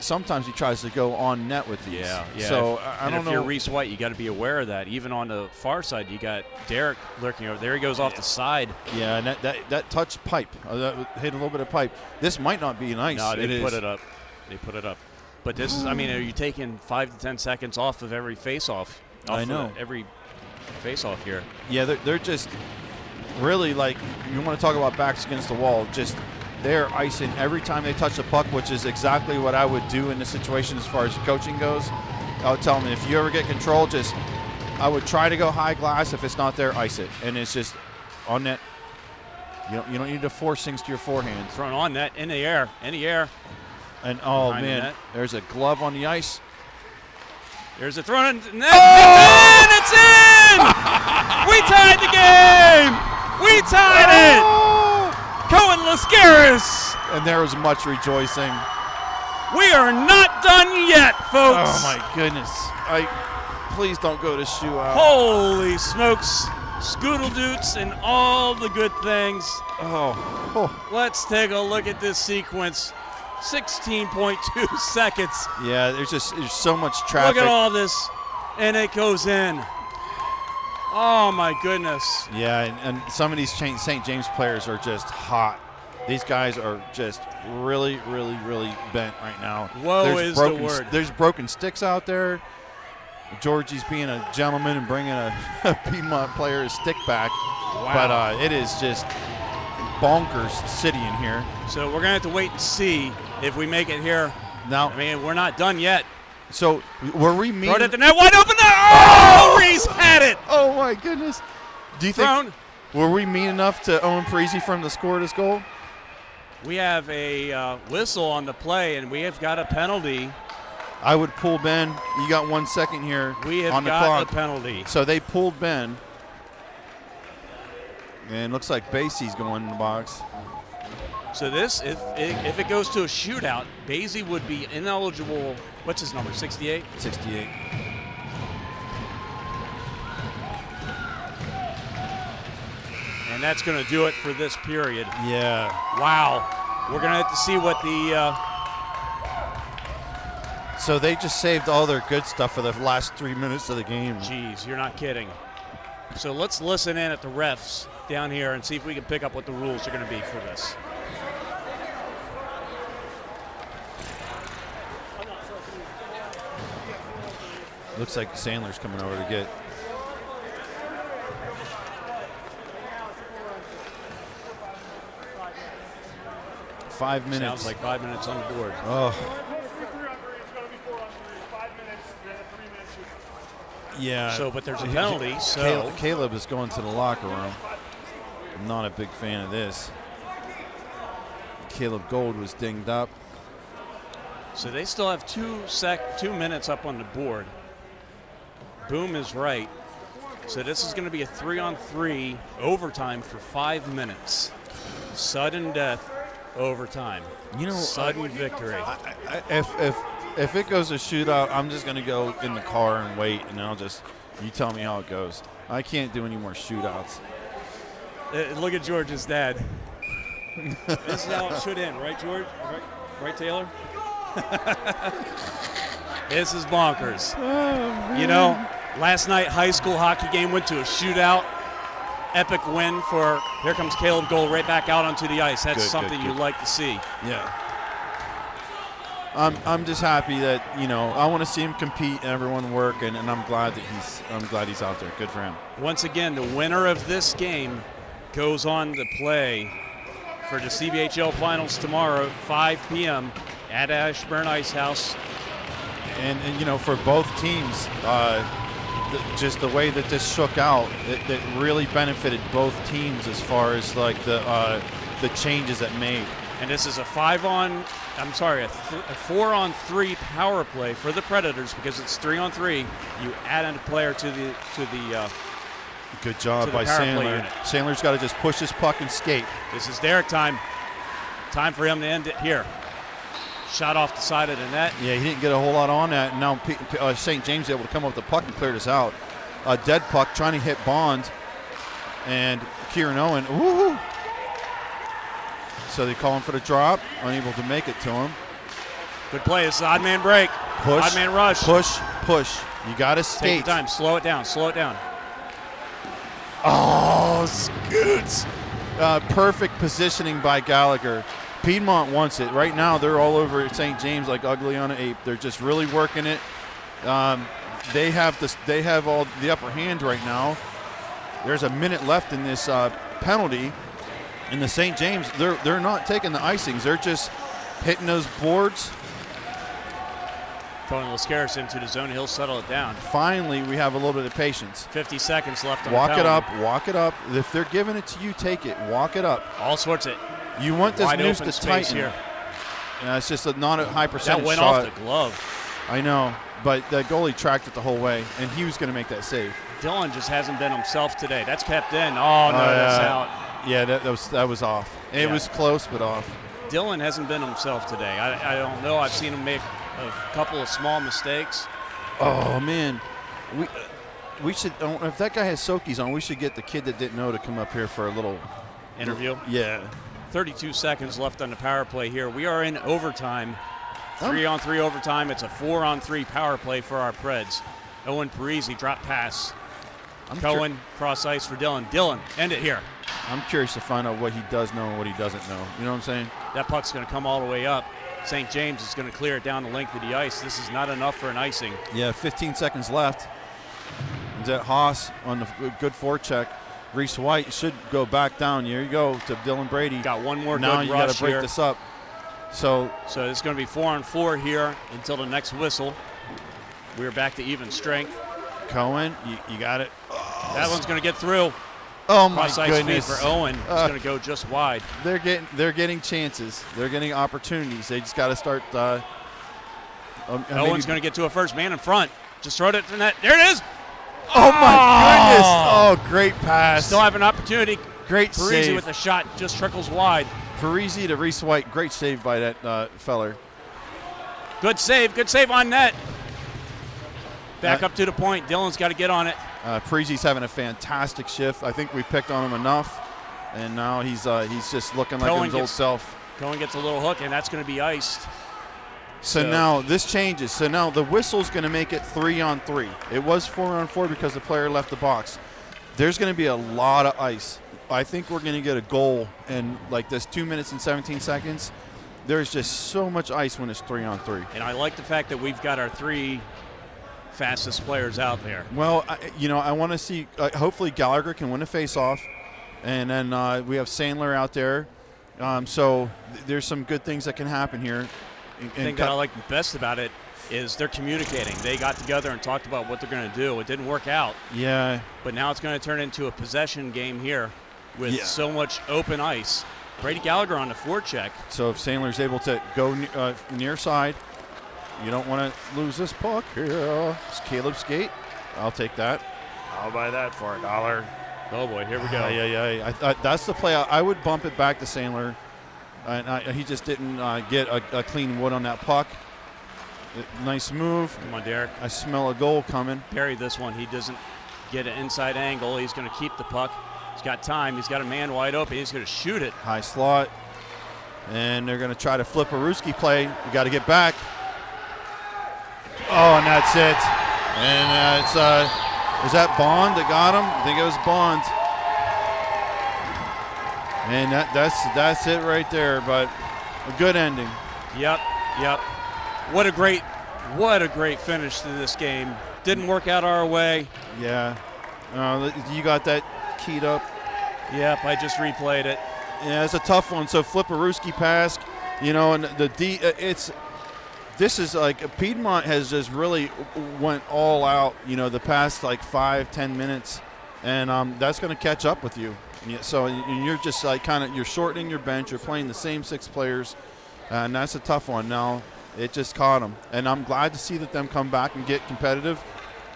sometimes he tries to go on net with these. Yeah. So I don't know. If you're Reese White, you got to be aware of that. Even on the far side, you got Derek lurking over. There he goes off the side. Yeah, and that touched pipe. That hit a little bit of pipe. This might not be nice. No, they put it up. They put it up. But this is, are you taking 5 to 10 seconds off of every face-off? I know. Every face-off here. Yeah, they're just really, you want to talk about backs against the wall, just they're icing every time they touch the puck, which is exactly what I would do in this situation as far as coaching goes. I would tell them, if you ever get control, I would try to go high glass. If it's not there, ice it. And it's just on net. You don't need to force things to your forehand. Thrown on net, in the air. And, man, there's a glove on the ice. There's a throw in net. Oh! It's in! We tied the game! We tied it! Cohen Lascaris! And there was much rejoicing. We are not done yet, folks. Oh, my goodness. Please don't go to shoe out. Holy smokes. Scoodle doots and all the good things. Oh. Let's take a look at this sequence. 16.2 seconds. Yeah, there's so much traffic. Look at all this, and it goes in. Oh, my goodness. Yeah, and some of these St. James players are just hot. These guys are just really, really, really bent right now. Whoa is the word. There's broken sticks out there. Georgie's being a gentleman and bringing a Piedmont player's stick back. Wow. But it is just bonkers city in here. So we're going to have to wait and see if we make it here. Now, we're not done yet. So were we mean? Right at the net, wide open there. Oh, Reese had it. Oh, my goodness. Do you think were we mean enough to Owen Parisi from the score this goal? We have a whistle on the play, and we have got a penalty. I would pull Ben. You got 1 second here We have on the got clock. a penalty. So they pulled Ben. And looks like Basie's going in the box. So this, if it goes to a shootout, Basie would be ineligible. What's his number, 68? 68. And that's going to do it for this period. Yeah. Wow. We're going to have to see what the So they just saved all their good stuff for the last 3 minutes of the game. Geez, you're not kidding. So let's listen in at the refs down here and see if we can pick up what the rules are going to be for this. Looks like Sandler's coming over to get. Five minutes. Sounds like 5 minutes on the board. Oh. Yeah. So, but there's a penalty. So Caleb is going to the locker room. I'm not a big fan of this. Caleb Gold was dinged up. So they still have 2 minutes up on the board. Boom is right. So this is going to be a 3-on-3 overtime for 5 minutes. Sudden death overtime. Sudden victory. If it goes to shootout, I'm just going to go in the car and wait, and you tell me how it goes. I can't do any more shootouts. Look at George's dad. This is how it should end, right, George? Right, Taylor? This is bonkers. Last night high school hockey game went to a shootout. Epic win for, here comes Caleb Gold right back out onto the ice. That's something you like to see. Yeah. I'm just happy that, I want to see him compete and everyone work, and I'm glad that he's out there. Good for him. Once again, the winner of this game goes on to play for the CBHL Finals tomorrow, 5 p.m. at Ashburn Ice House. And for both teams, just the way that this shook out, it really benefited both teams as far as the changes it made. And this is a 4-on-3 power play for the Predators because it's 3-on-3. You add in a player to Good job to the by power play Sandler. unit. Sandler's got to just push his puck and skate. This is their time. Time for him to end it here. Shot off the side of the net. Yeah, he didn't get a whole lot on that. And now St. James able to come up with the puck and clear this out. A dead puck trying to hit Bond. And Kieran Owen, woohoo! So they call him for the drop, unable to make it to him. Good play. This is odd man break. Push. Odd man rush. Push. You got to Take skate. your time. Slow it down. Slow it down. Oh, Scoots. Perfect positioning by Gallagher. Piedmont wants it. Right now, they're all over St. James like ugly on an ape. They're just really working it. They have all the upper hand right now. There's a minute left in this penalty. And the St. James, they're not taking the icings. They're just hitting those boards. Throwing Lascaris into the zone. He'll settle it down. Finally, we have a little bit of patience. 50 seconds left on Walk the it penalty. up. Walk it up. If they're giving it to you, take it. Walk it up. All sorts of You want this wide noose open to space tighten. here. Yeah, it's just not a high percentage That went shot. off the glove. I know, but the goalie tracked it the whole way, and he was going to make that save. Dylan just hasn't been himself today. That's kept in. Oh, no, that's out. Yeah, that was off. It was close, but off. Dylan hasn't been himself today. I don't know. I've seen him make a couple of small mistakes. Oh, man. We should, if that guy has Sokies on, we should get the kid that didn't know to come up here for a little Interview. Yeah. 32 seconds left on the power play here. We are in overtime. 3-on-3 overtime. It's a 4-on-3 power play for our Preds. Owen Parisi drop pass. Cohen cross ice for Dylan. Dylan, end it here. I'm curious to find out what he does know and what he doesn't know. You know what I'm saying? That puck's going to come all the way up. St. James is going to clear it down the length of the ice. This is not enough for an icing. Yeah, 15 seconds left. Is that Haas on the good forecheck? Reese White should go back down. Here you go to Dylan Brady. Got one more now good you rush got to break here. this up. So it's going to be 4-on-4 here until the next whistle. We're back to even strength. Cohen, you got it. That one's going to get through. Oh my Cross ice goodness! feed for Owen. It's going to go just wide. They're getting chances. They're getting opportunities. They just got to start. Owen's going to get to a first man in front. Just throw it at the net. There it is. Oh my goodness! Oh, great pass. Still have an opportunity. Great Parisi save. with the shot just trickles wide. Parisi to Reese White. Great save by that feller. Good save on net. Back up to the point. Dylan's got to get on it. Parisi's having a fantastic shift. I think we picked on him enough, and now he's just looking like his old self. Cohen gets a little hook, and that's going to be iced. So now this changes. So now the whistle's going to make it 3-on-3. It was 4-on-4 because the player left the box. There's going to be a lot of ice. I think we're going to get a goal in like this 2 minutes and 17 seconds. There's just so much ice when it's 3-on-3. And I like the fact that we've got our three fastest players out there. Well, I want to see. Hopefully, Gallagher can win a face-off, and then we have Sandler out there. So there's some good things that can happen here. The thing that I like best about it is they're communicating. They got together and talked about what they're going to do. It didn't work out. Yeah. But now it's going to turn into a possession game here with so much open ice. Brady Gallagher on the forecheck. So if Sandler's able to go near side, you don't want to lose this puck. Here, it's Caleb skate. I'll take that. I'll buy that for $1. Oh boy, here we go. Yeah. That's the play. I would bump it back to Sandler. And he just didn't get a clean wood on that puck. Nice move. Come on, Derek. I smell a goal coming. Bury this one. He doesn't get an inside angle. He's going to keep the puck. He's got time. He's got a man wide open. He's going to shoot it. High slot. And they're going to try to flip a Ruski play. You got to get back. Oh, and that's it. And was that Bond that got him? I think it was Bond. And that's it right there, but a good ending. Yep. What a great finish to this game. Didn't work out our way. Yeah. You got that keyed up? Yep, I just replayed it. Yeah, it's a tough one. So Flipperooski pass, and this is like Piedmont has just really went all out, the past like 5-10 minutes, and that's going to catch up with you. So you're just like you're shortening your bench. You're playing the same 6 players, and that's a tough one. Now it just caught them, and I'm glad to see them come back and get competitive.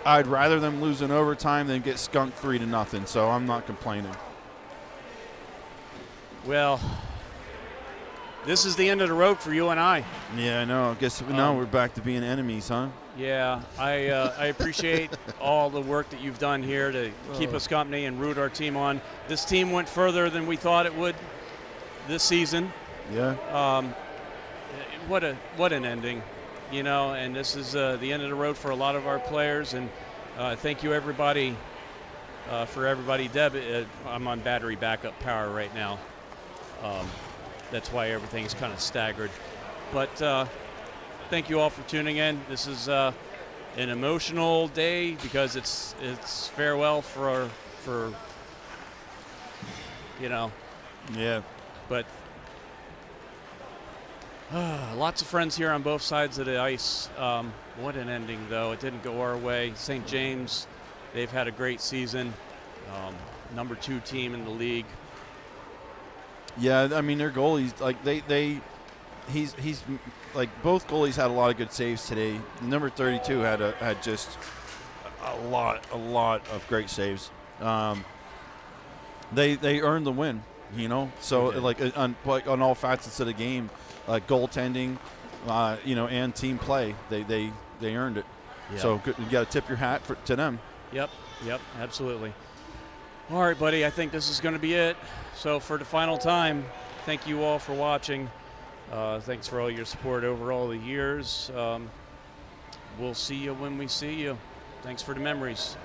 I'd rather them lose in overtime than get skunked 3-0. So I'm not complaining. Well, this is the end of the road for you and I. Yeah, I know. I guess now we're back to being enemies, huh? Yeah, I appreciate all the work that you've done here to keep us company and root our team on. This team went further than we thought it would this season. Yeah. What an ending, you know. And this is the end of the road for a lot of our players. And thank you, everybody, for everybody. Deb, I'm on battery backup power right now. That's why everything's kind of staggered. But thank you all for tuning in. This is an emotional day because it's farewell for you know. Yeah. But lots of friends here on both sides of the ice. What an ending, though. It didn't go our way. St. James, they've had a great season. Number 2 team in the league. Yeah, I mean their goalies, like he's like both goalies had a lot of good saves today. Number 32 had just a lot of great saves. They earned the win, you know. So like on all facets of the game, like goaltending, you know, and team play, they earned it. Yeah. So good, you got to tip your hat to them. Yep, absolutely. All right, buddy, I think this is going to be it. So for the final time, thank you all for watching. Thanks for all your support over all the years. We'll see you when we see you. Thanks for the memories.